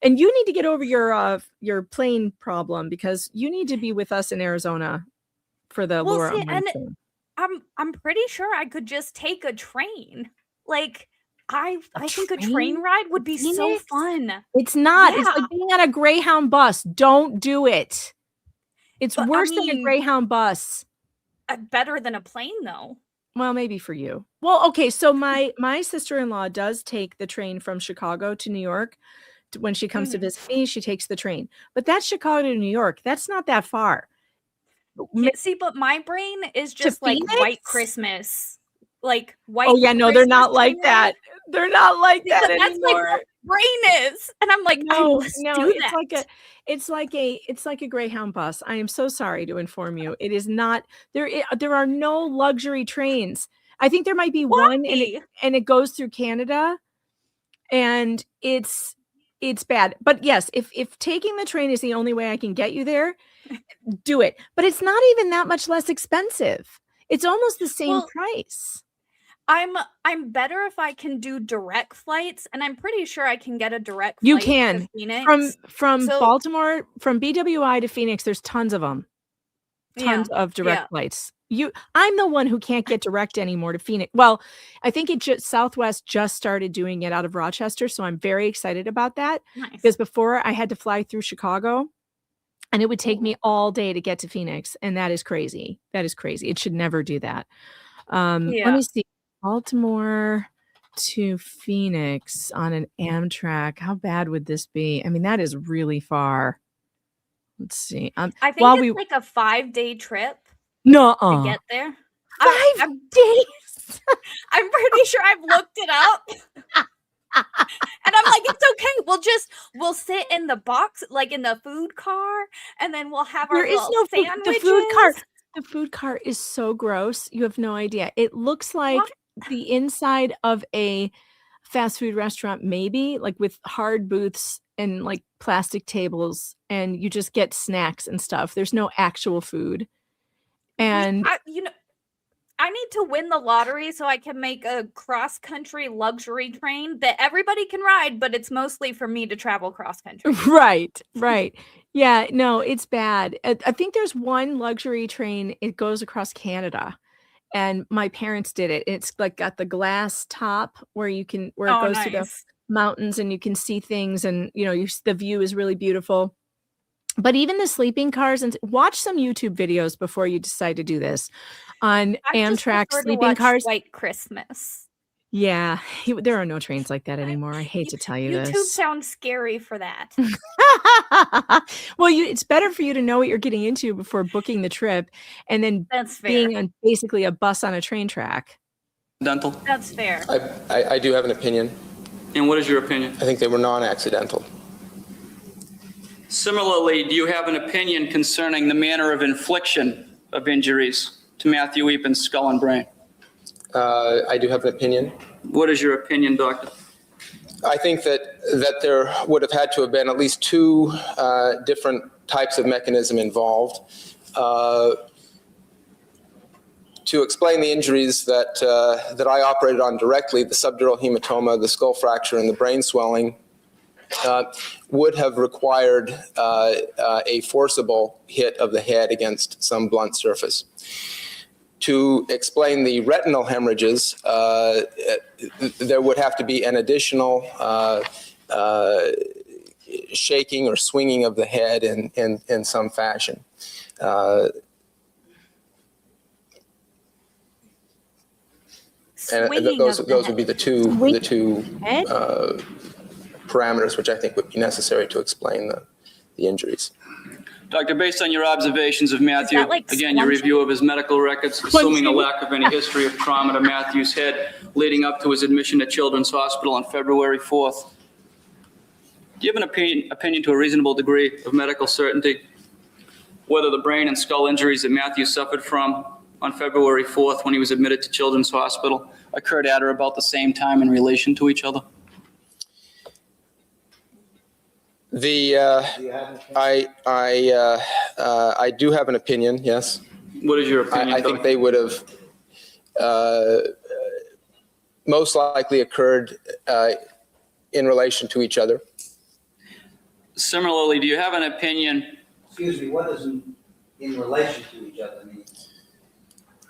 And you need to get over your plane problem because you need to be with us in Arizona for the Laura. And I'm pretty sure I could just take a train. Like I think a train ride would be so fun. It's not. Yeah. It's like being on a Greyhound bus. Don't do it. It's worse than a Greyhound bus. Better than a plane, though. Well, maybe for you. Well, okay. So my sister-in-law does take the train from Chicago to New York. When she comes to visit me, she takes the train. But that's Chicago to New York. That's not that far. Yeah, see, but my brain is just like White Christmas. Like white. Oh yeah, no, Christmas they're not like that. They're not like that anymore. That's like what brain is, and I'm like, no, it's like a Greyhound bus. I am so sorry to inform you. It is not there. There are no luxury trains. I think there might be one, and it goes through Canada, and it's bad. But yes, if taking the train is the only way I can get you there, do it. But it's not even that much less expensive. It's almost the same price. I'm better if I can do direct flights, and I'm pretty sure I can get a direct flight. You can to Phoenix. from Baltimore, from BWI to Phoenix. There's tons of them, of direct flights. I'm the one who can't get direct anymore to Phoenix. Well, I think Southwest just started doing it out of Rochester, so I'm very excited about that. Nice. Because before I had to fly through Chicago, and it would take me all day to get to Phoenix, and that is crazy. That is crazy. It should never do that. Let me see. Baltimore to Phoenix on an Amtrak. How bad would this be? I mean, that is really far. Let's see. I think it's like a 5-day trip. To get there. 5 days. I'm pretty sure I've looked it up. And I'm like, it's okay. We'll sit in the box, like in the food car, and then we'll have our little sandwiches. The food car is so gross. You have no idea. It looks like the inside of a fast food restaurant, maybe like with hard booths and like plastic tables, and you just get snacks and stuff. There's no actual food. And I need to win the lottery so I can make a cross-country luxury train that everybody can ride, but it's mostly for me to travel cross-country. Right. Yeah, no, it's bad. I think there's one luxury train, it goes across Canada, and my parents did it. It's like got the glass top where it Oh, goes to the nice. mountains and you can see things and the view is really beautiful. But even the sleeping cars, and watch some YouTube videos before you decide to do this on I just Amtrak prefer to sleeping watch cars. White Christmas. Yeah, there are no trains like that anymore. I hate to tell you YouTube this. sounds scary for that. Well, it's better for you to know what you're getting into before booking the trip and then That's fair. being on basically a bus on a train track. Dental. That's fair. I do have an opinion. And what is your opinion? I think they were non-accidental. Similarly, do you have an opinion concerning the manner of infliction of injuries to Matthew Eapen's skull and brain? I do have an opinion. What is your opinion, Doctor? I think that there would have had to have been at least two different types of mechanism involved to explain the injuries that I operated on directly. The subdural hematoma, the skull fracture, and the brain swelling would have required a forcible hit of the head against some blunt surface. To explain the retinal hemorrhages, there would have to be an additional shaking or swinging of the head in some fashion. And those would be the two parameters which I think would be necessary to explain the injuries. Doctor, based on your observations of Matthew, again, your review of his medical records, assuming a lack of any history of trauma to Matthew's head leading up to his admission to Children's Hospital on February 4th, do you have an opinion to a reasonable degree of medical certainty whether the brain and skull injuries that Matthew suffered from on February 4th when he was admitted to Children's Hospital occurred at or about the same time in relation to each other? I do have an opinion, yes. What is your opinion? I think they would have most likely occurred in relation to each other. Similarly, do you have an opinion? Excuse me, what does in relation to each other mean?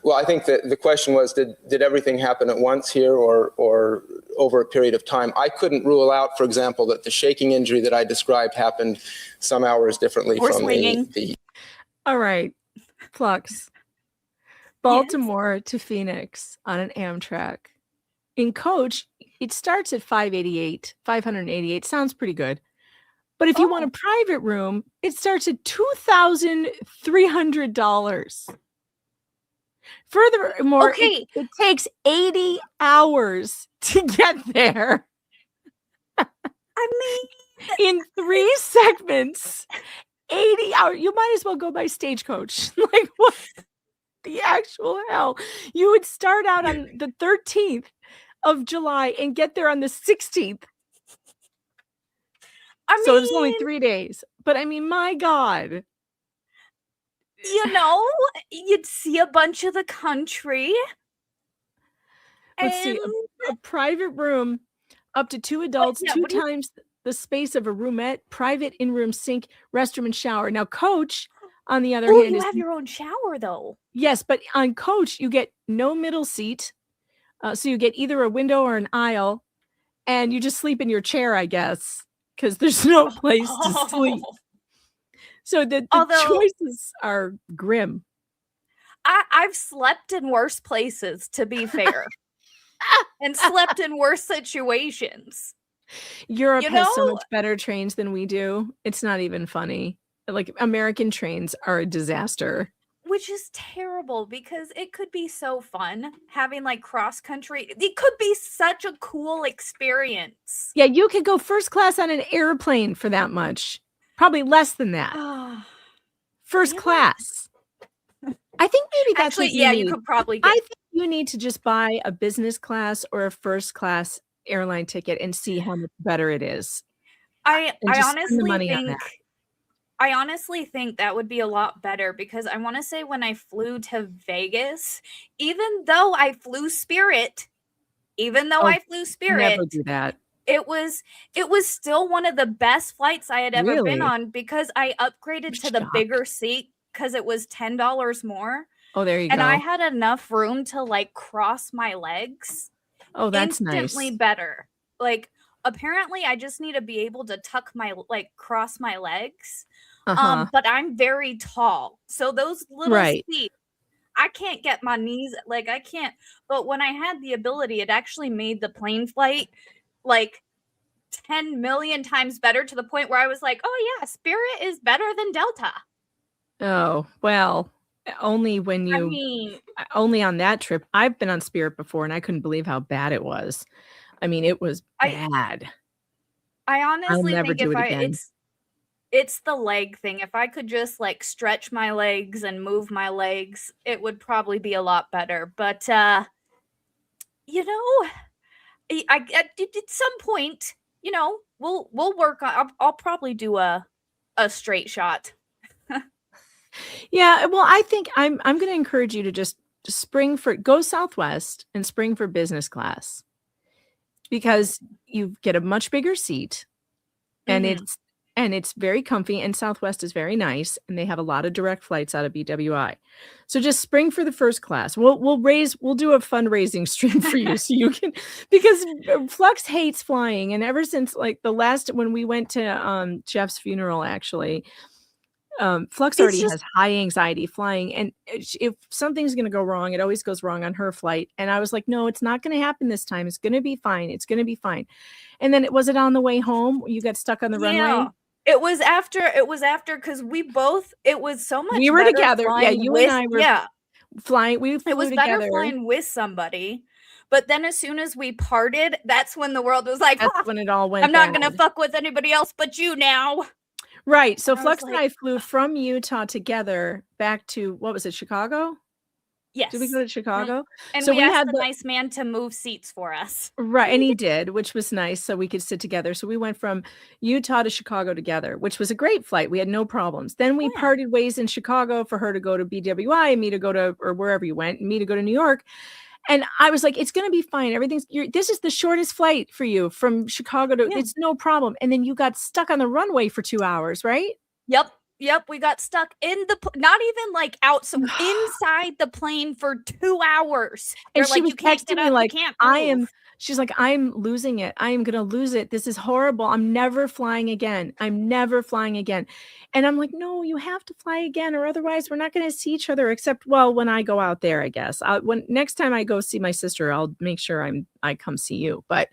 Well, I think that the question was, did everything happen at once here or over a period of time? I couldn't rule out, for example, that the shaking injury that I described happened some hours differently from the... All right, Flux. Baltimore to Phoenix on an Amtrak. In coach, it starts at $588. Sounds pretty good. But if you want a private room, it starts at $2,300. Furthermore, it takes 80 hours to get there. I mean, in 3 segments, 80 hours. You might as well go by Stagecoach. Like, what the actual hell? You would start out on the 13th of July and get there on the 16th. So it's only 3 days. But I mean, my God. You'd see a bunch of the country. Let's see, a private room, up to 2 adults, 2 times the space of a roomette, private in-room sink, restroom, and shower. Now, coach, on the other hand, you have your own shower, though. Yes, but on coach, you get no middle seat. So you get either a window or an aisle, and you just sleep in your chair, I guess, because there's no place to sleep. So the choices are grim. I've slept in worse places, to be fair, and slept in worse situations. Europe has so much better trains than we do. It's not even funny. Like, American trains are a disaster. Which is terrible because it could be so fun having like cross country. It could be such a cool experience. Yeah, you could go first class on an airplane for that much. Probably less than that. First class. I think maybe that's actually, what you need. You could probably get. I think you need to just buy a business class or a first class airline ticket and see how much better it is. I honestly think that would be a lot better because I want to say when I flew to Vegas, even though I flew Spirit, Never do that. it was still one of the best flights I had ever been Really? on because I upgraded to the bigger seat because it was $10 more. Oh, there you And go. I had enough room to like cross my legs. Oh, that's instantly nice. better. Like apparently I just need to be able to cross my legs. But I'm very tall. So those little seats, I can't get my knees, like I can't. But when I had the ability, it actually made the plane flight like 10 million times better to the point where I was like, oh yeah, Spirit is better than Delta. Oh, well, only when you, I mean, only on that trip. I've been on Spirit before and I couldn't believe how bad it was. I mean, it was bad. I honestly never think do if it again. it's the leg thing. If I could just like stretch my legs and move my legs, it would probably be a lot better. But you know, at some point, you know, we'll work on. I'll probably do a straight shot. Yeah, well, I think I'm going to encourage you to just go Southwest and spring for business class because you get a much bigger seat and it's very comfy, and Southwest is very nice and they have a lot of direct flights out of BWI. So just spring for the first class. We'll do a fundraising stream for you so you can, because Flux hates flying, and ever since like the last when we went to Jeff's funeral actually, Flux already has high anxiety flying, and if something's going to go wrong, it always goes wrong on her flight. And I was like, no, it's not going to happen this time. It's going to be fine. It's going to be fine. And then was it on the way home? You got stuck on the runway? It was after because it was so much. We were together. Yeah, you and I were flying. It was better flying with somebody. But then as soon as we parted, that's when the world was like, that's when it all went. I'm not going to fuck with anybody else but you now. Right. So Flux and I flew from Utah together back to, what was it, Chicago? Yes. Did we go to Chicago? And so we asked the nice man to move seats for us. Right. And he did, which was nice. So we could sit together. So we went from Utah to Chicago together, which was a great flight. We had no problems. Then we parted ways in Chicago for her to go to BWI and me to go to, or wherever you went, and me to go to New York. And I was like, it's going to be fine. This is the shortest flight for you from Chicago to, it's no problem. And then you got stuck on the runway for 2 hours, right? Yep. We got stuck in not even like out, so inside the plane for 2 hours. And she was you can't texting get me up, like, you can't move. She's like, I'm losing it. I am going to lose it. This is horrible. I'm never flying again. I'm never flying again. And I'm like, no, you have to fly again, or otherwise we're not going to see each other, except, well, when I go out there, I guess. When next time I go see my sister, I'll make sure I come see you. But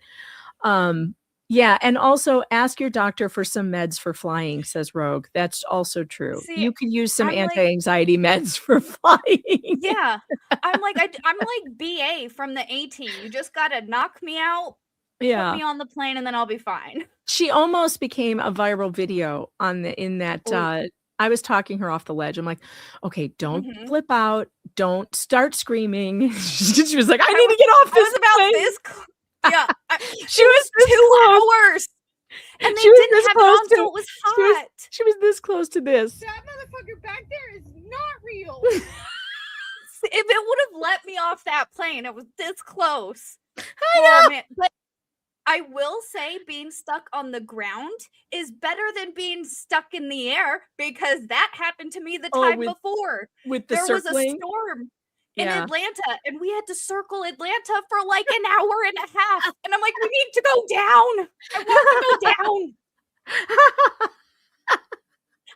yeah, and also ask your doctor for some meds for flying, says Rogue. That's also true. See, you could use some anti-anxiety meds for flying. Yeah. I'm like BA from the A-Team. You just got to knock me out, put me on the plane, and then I'll be fine. She almost became a viral video I was talking her off the ledge. I'm like, okay, don't flip out. Don't start screaming. She was like, I need to get off this plane. Yeah, she was 2 hours, and they didn't have it on, so it was hot. She was this close to this. That motherfucker back there is not real. If it would have let me off that plane, it was this close. I know. Man. But I will say, being stuck on the ground is better than being stuck in the air, because that happened to me the time before. With the there circling? was a storm in Atlanta, and we had to circle Atlanta for like an hour and a half. And I'm like, we need to go down. I want to go down.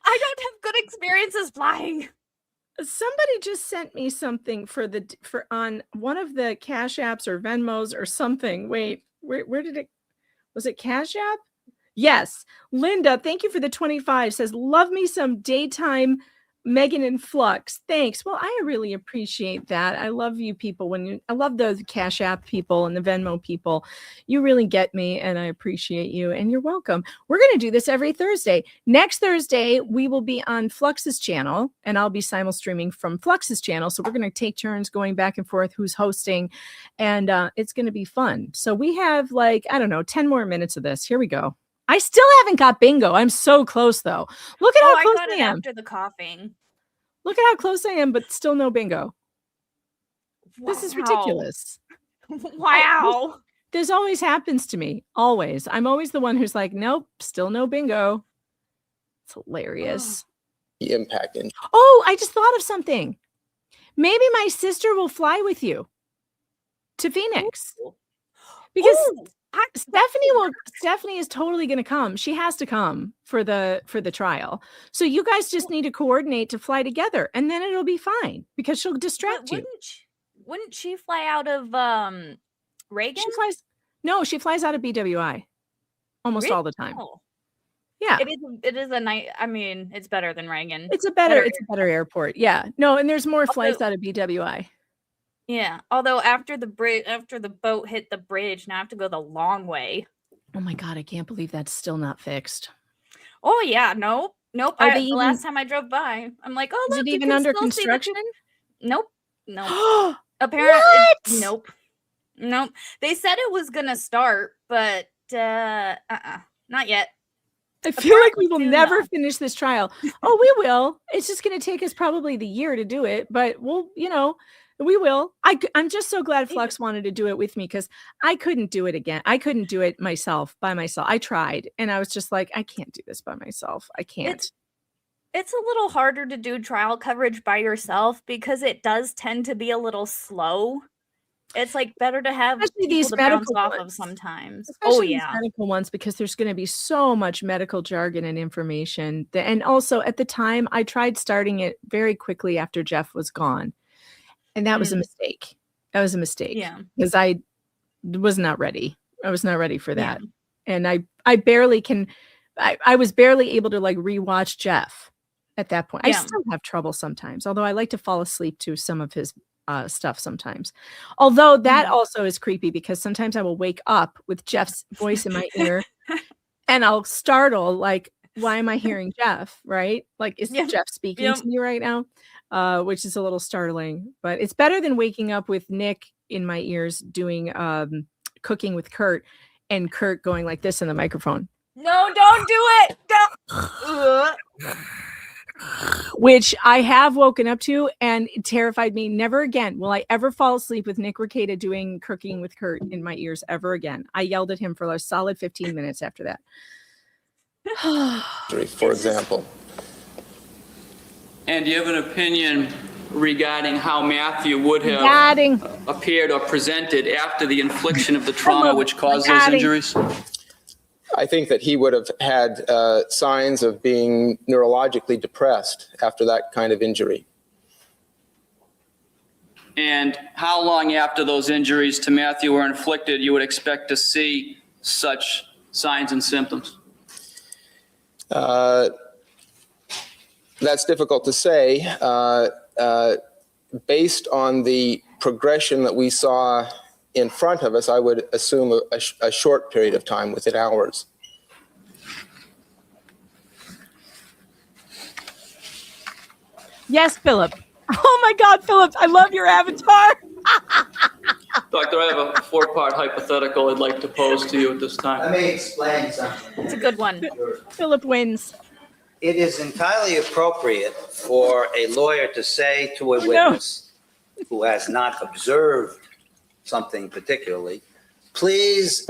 I don't have good experiences flying. Somebody just sent me something for on one of the Cash Apps or Venmos or something. Wait, where did it? Was it Cash App? Yes. Linda, thank you for the 25. Says, love me some daytime Megan and Flux. Thanks. Well, I really appreciate that. I love you people. I love the Cash App people and the Venmo people. You really get me, and I appreciate you, and you're welcome. We're going to do this every Thursday. Next Thursday, we will be on Flux's channel, and I'll be simul streaming from Flux's channel. So we're going to take turns going back and forth who's hosting, and it's going to be fun. So we have 10 more minutes of this. Here we go. I still haven't got bingo. I'm so close, though. Look at how close I am. After the coughing. Look at how close I am, but still no bingo. Wow. This is ridiculous. Wow. This always happens to me. Always. I'm always the one who's like, nope, still no bingo. It's hilarious. The impact. Oh, I just thought of something. Maybe my sister will fly with you to Phoenix. Because Stephanie is totally going to come. She has to come for the trial. So you guys just need to coordinate to fly together, and then it'll be fine because she'll distract you. Wouldn't she fly out of Reagan? She flies out of BWI almost all the time. Yeah. It is a nice, I mean, it's better than Reagan. It's a better airport. Yeah. No, and there's more flights out of BWI. Yeah. Although after the boat hit the bridge, now I have to go the long way. Oh my God, I can't believe that's still not fixed. Oh yeah, nope. The last time I drove by, I'm like, oh, look, is it even under construction? Nope. No. Apparently, nope. They said it was gonna start, but not yet. I feel like we will never finish this trial. Oh, we will. It's just going to take us probably the year to do it, but we'll, we will. I'm just so glad Flux wanted to do it with me because I couldn't do it again. I couldn't do it by myself. I tried and I was just like, I can't do this by myself. I can't. It's a little harder to do trial coverage by yourself because it does tend to be a little slow. It's like better to have these to medical bounce off ones. of sometimes. Especially these medical ones, because there's going to be so much medical jargon and information. And also at the time, I tried starting it very quickly after Jeff was gone. And that was a mistake. Yeah. Because I was not ready. I was not ready for that. Yeah. And I barely can, I was barely able to like rewatch Jeff at that point. I still have trouble sometimes, although I like to fall asleep to some of his stuff sometimes. Although that also is creepy because sometimes I will wake up with Jeff's voice in my ear and I'll startle like, why am I hearing Jeff? Right? Like, is Jeff speaking to me right now? Which is a little startling, but it's better than waking up with Nick in my ears doing cooking with Kurt and Kurt going like this in the microphone. No, don't do it. Don't. Which I have woken up to and it terrified me. Never again will I ever fall asleep with Nick Rekieta doing cooking with Kurt in my ears ever again. I yelled at him for a solid 15 minutes after that. For example. And do you have an opinion regarding how Matthew would have appeared or presented after the infliction of the trauma which caused those injuries? I think that he would have had signs of being neurologically depressed after that kind of injury. And how long after those injuries to Matthew were inflicted you would expect to see such signs and symptoms? That's difficult to say. Based on the progression that we saw in front of us, I would assume a short period of time, within hours. Yes, Philip. Oh my God, Philip, I love your avatar. Doctor, I have a 4-part hypothetical I'd like to pose to you at this time. Let me explain something. It's a good one. Philip wins. It is entirely appropriate for a lawyer to say to a witness who has not observed something particularly, please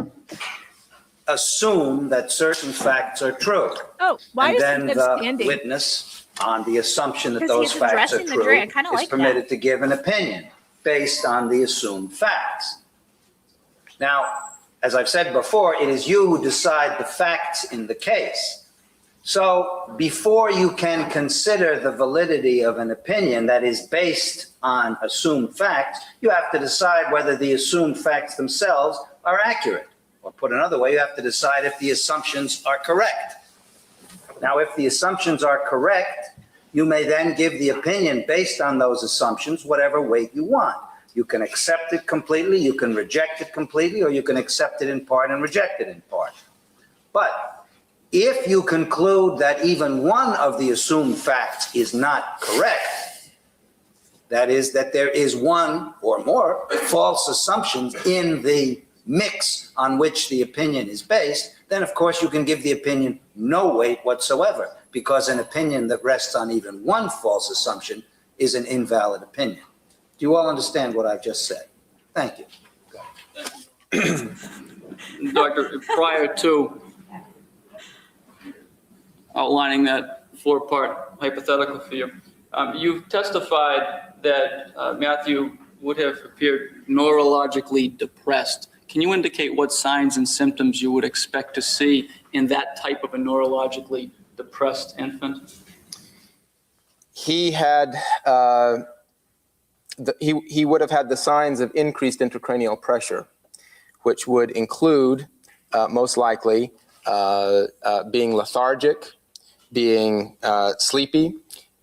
assume that certain facts are true. Oh, why is then he the standing? witness, on the assumption that Because those he's facts are addressing the true, jury. I kinda is like permitted that. to give an opinion based on the assumed facts. Now, as I've said before, it is you who decide the facts in the case. So before you can consider the validity of an opinion that is based on assumed facts, you have to decide whether the assumed facts themselves are accurate. Or put another way, you have to decide if the assumptions are correct. Now, if the assumptions are correct, you may then give the opinion based on those assumptions, whatever weight you want. You can accept it completely, you can reject it completely, or you can accept it in part and reject it in part. But if you conclude that even one of the assumed facts is not correct, that is, that there is one or more false assumptions in the mix on which the opinion is based, then of course you can give the opinion no weight whatsoever, because an opinion that rests on even one false assumption is an invalid opinion. Do you all understand what I've just said? Thank you. Doctor, prior to outlining that four-part hypothetical for you, you've testified that Matthew would have appeared neurologically depressed. Can you indicate what signs and symptoms you would expect to see in that type of a neurologically depressed infant? He had he would have had the signs of increased intracranial pressure, which would include most likely being lethargic, being sleepy,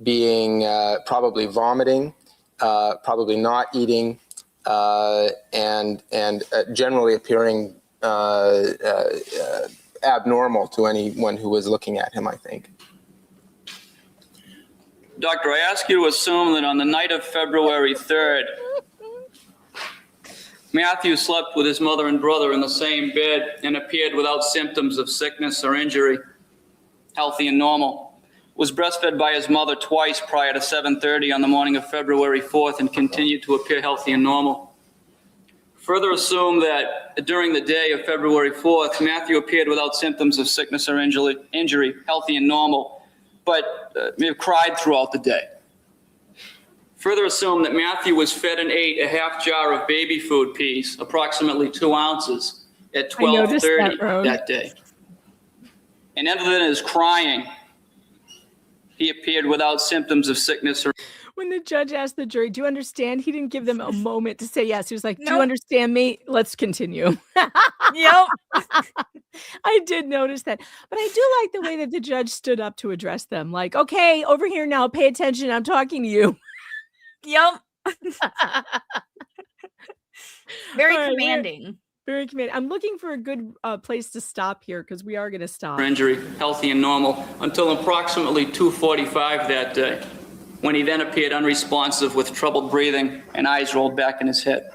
being probably vomiting, probably not eating, and generally appearing abnormal to anyone who was looking at him, I think. Doctor, I ask you to assume that on the night of February 3rd, Matthew slept with his mother and brother in the same bed and appeared without symptoms of sickness or injury, healthy and normal. Was breastfed by his mother twice prior to 7:30 on the morning of February 4th and continued to appear healthy and normal. Further assume that during the day of February 4th, Matthew appeared without symptoms of sickness or injury, healthy and normal, but may have cried throughout the day. Further assume that Matthew was fed and ate a half jar of baby food peas, approximately 2 ounces, at 12:30 that day. And other than his crying, he appeared without symptoms of sickness or... When the judge asked the jury, do you understand? He didn't give them a moment to say yes. He was like, do you understand me? Let's continue. Yep. I did notice that. But I do like the way that the judge stood up to address them. Like, okay, over here now, pay attention. I'm talking to you. Yep. Very All right, commanding. Very commanding. I'm looking for a good place to stop here because we are going to stop. Injury, healthy and normal, until approximately 2:45 that day, when he then appeared unresponsive with troubled breathing and eyes rolled back in his head.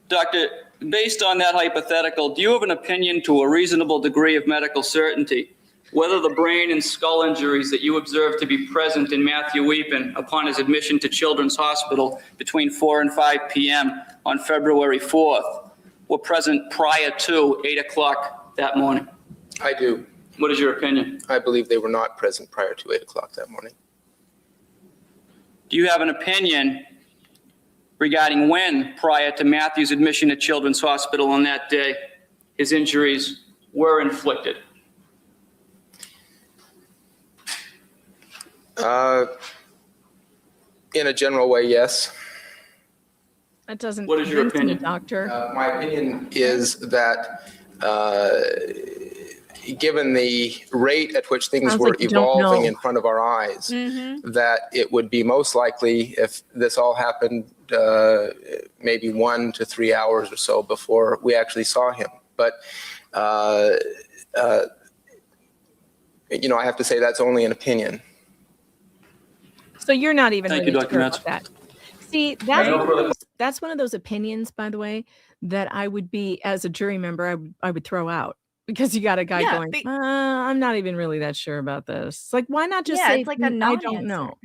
Doctor, based on that hypothetical, do you have an opinion to a reasonable degree of medical certainty whether the brain and skull injuries that you observed to be present in Matthew Weepin upon his admission to Children's Hospital between 4 and 5 p.m. on February 4th were present prior to 8 o'clock that morning? I do. What is your opinion? I believe they were not present prior to 8 o'clock that morning. Do you have an opinion regarding when, prior to Matthew's admission to Children's Hospital on that day, his injuries were inflicted? In a general way, yes. That doesn't. What is your convince me, opinion? Doctor? My opinion is that given the rate at which things Sounds were like you don't evolving know. in front of our eyes, that it would be most likely, if this all happened maybe 1 to 3 hours or so before we actually saw him. But, you know, I have to say that's only an opinion. So you're not even Thank really you, Dr. sure Metz. about that. See, that's one of those opinions, by the way, that I would be, as a jury member, I would throw out. Because you got a guy going, I'm not even really that sure about this. It's like, why not just say, it's like a I non-answer. don't know.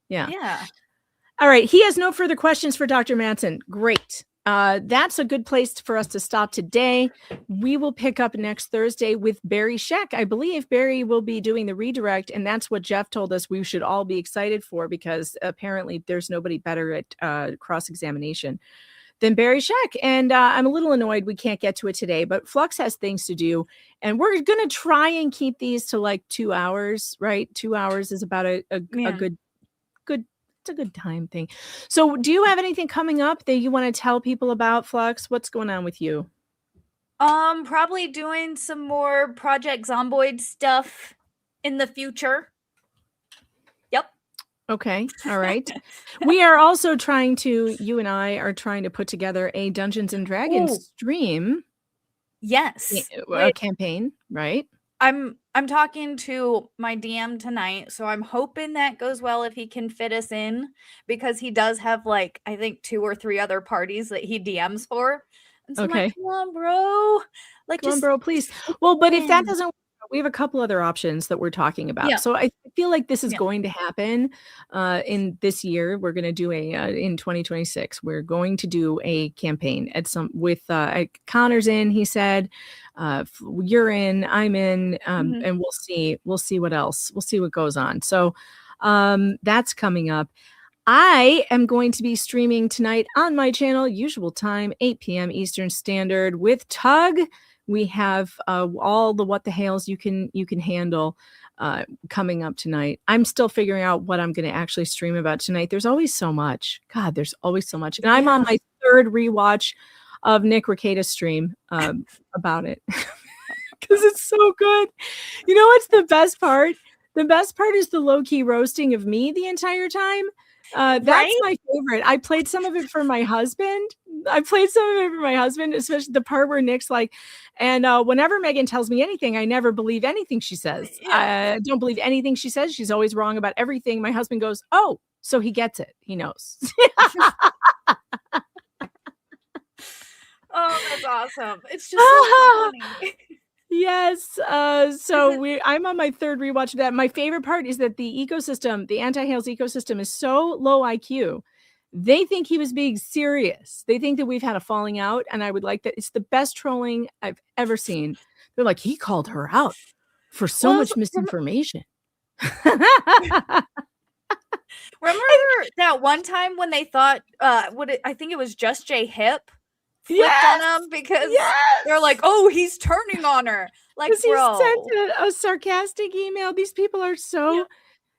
Yeah. Yeah. All right. He has no further questions for Dr. Manson. Great. That's a good place for us to stop today. We will pick up next Thursday with Barry Scheck. I believe Barry will be doing the redirect, and that's what Jeff told us we should all be excited for, because apparently there's nobody better at cross-examination than Barry Scheck. And I'm a little annoyed we can't get to it today, but Flux has things to do. And we're going to try and keep these to like 2 hours, right? 2 hours is about a good, it's a good time thing. So do you have anything coming up that you want to tell people about, Flux? What's going on with you? Probably doing some more Project Zomboid stuff in the future. Yep. Okay. All right. We are also trying to, you and I are trying to put together a Dungeons and Dragons stream. Yes. A campaign, right? I'm talking to my DM tonight, so I'm hoping that goes well if he can fit us in, because he does have like, I think 2 or 3 other parties that he DMs for. And so I'm like, come on, bro. Like, come on, bro, please. Well, but if that doesn't work, we have a couple other options that we're talking about. Yeah. So I feel like this is Yeah. going to happen in this year. We're going to do in 2026. We're going to do a campaign with Connor's in. He said, "You're in. I'm in," and we'll see what else. We'll see what goes on. So that's coming up. I am going to be streaming tonight on my channel, usual time, 8 p.m. Eastern Standard with Tug. We have all the what the hails you can handle coming up tonight. I'm still figuring out what I'm going to actually stream about tonight. There's always so much. God, there's always so much. And I'm on my third rewatch of Nick Rekieta's stream about it because it's so good. You know what's the best part? The best part is the low-key roasting of me the entire time. That's my favorite. I played some of it for my husband. Especially the part where Nick's like, and whenever Megan tells me anything, I never believe anything she says. I don't believe anything she says. She's always wrong about everything. My husband goes, "Oh, so he gets it. He knows." Oh, that's awesome. It's just so funny. Yes. So I'm on my third rewatch of that. My favorite part is that the ecosystem, the anti-Hales ecosystem, is so low IQ. They think he was being serious. They think that we've had a falling out, and I would like that. It's the best trolling I've ever seen. They're like, he called her out for so much misinformation. Remember that one time when they thought, I think it was Just J Hip flipped on him because they're like, "Oh, he's turning on her." Like, bro, he sent a sarcastic email. These people are so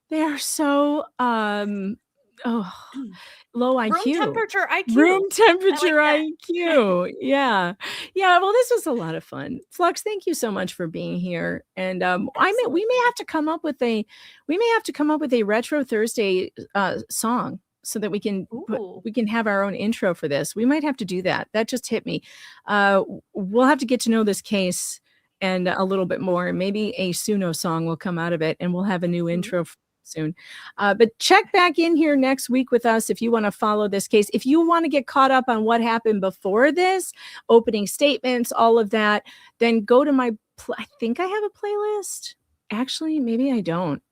they are so low IQ. Room temperature IQ. Room temperature I like IQ. Yeah. Well, this was a lot of fun. Flux, thank you so much for being here. And we may have to come up with a Retro Thursday song so that we can have our own intro for this. We might have to do that. That just hit me. We'll have to get to know this case and a little bit more. Maybe a Suno song will come out of it, and we'll have a new intro soon. But check back in here next week with us if you want to follow this case. If you want to get caught up on what happened before this, opening statements, all of that, then go to my I think I have a playlist. Actually, maybe I don't.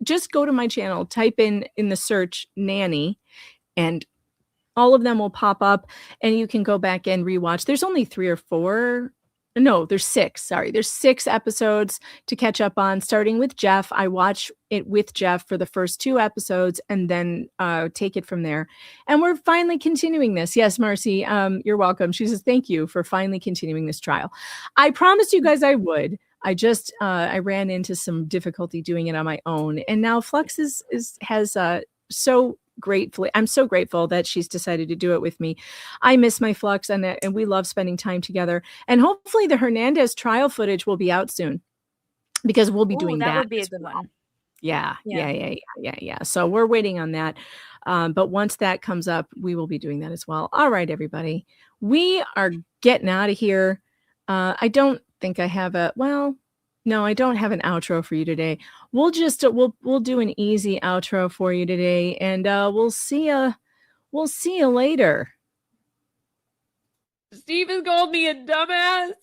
Just go to my channel, type in the search Nanny, and all of them will pop up, and you can go back and rewatch. There's only 3 or 4. No, there's 6. Sorry. There's 6 episodes to catch up on, starting with Jeff. I watch it with Jeff for the first 2 episodes and then take it from there. And we're finally continuing this. Yes, Marcy, you're welcome. She says, thank you for finally continuing this trial. I promised you guys I would. I just I ran into some difficulty doing it on my own, and now Flux has so gratefully, I'm so grateful that she's decided to do it with me. I miss my Flux, and we love spending time together. And hopefully, the Hernandez trial footage will be out soon, because we'll be doing that. That would be a good one. Yeah. So we're waiting on that. But once that comes up, we will be doing that as well. All right, everybody, we are getting out of here. I don't think I have no, I don't have an outro for you today. We'll just we'll do an easy outro for you today, and we'll see you later. Steve has called me a dumbass.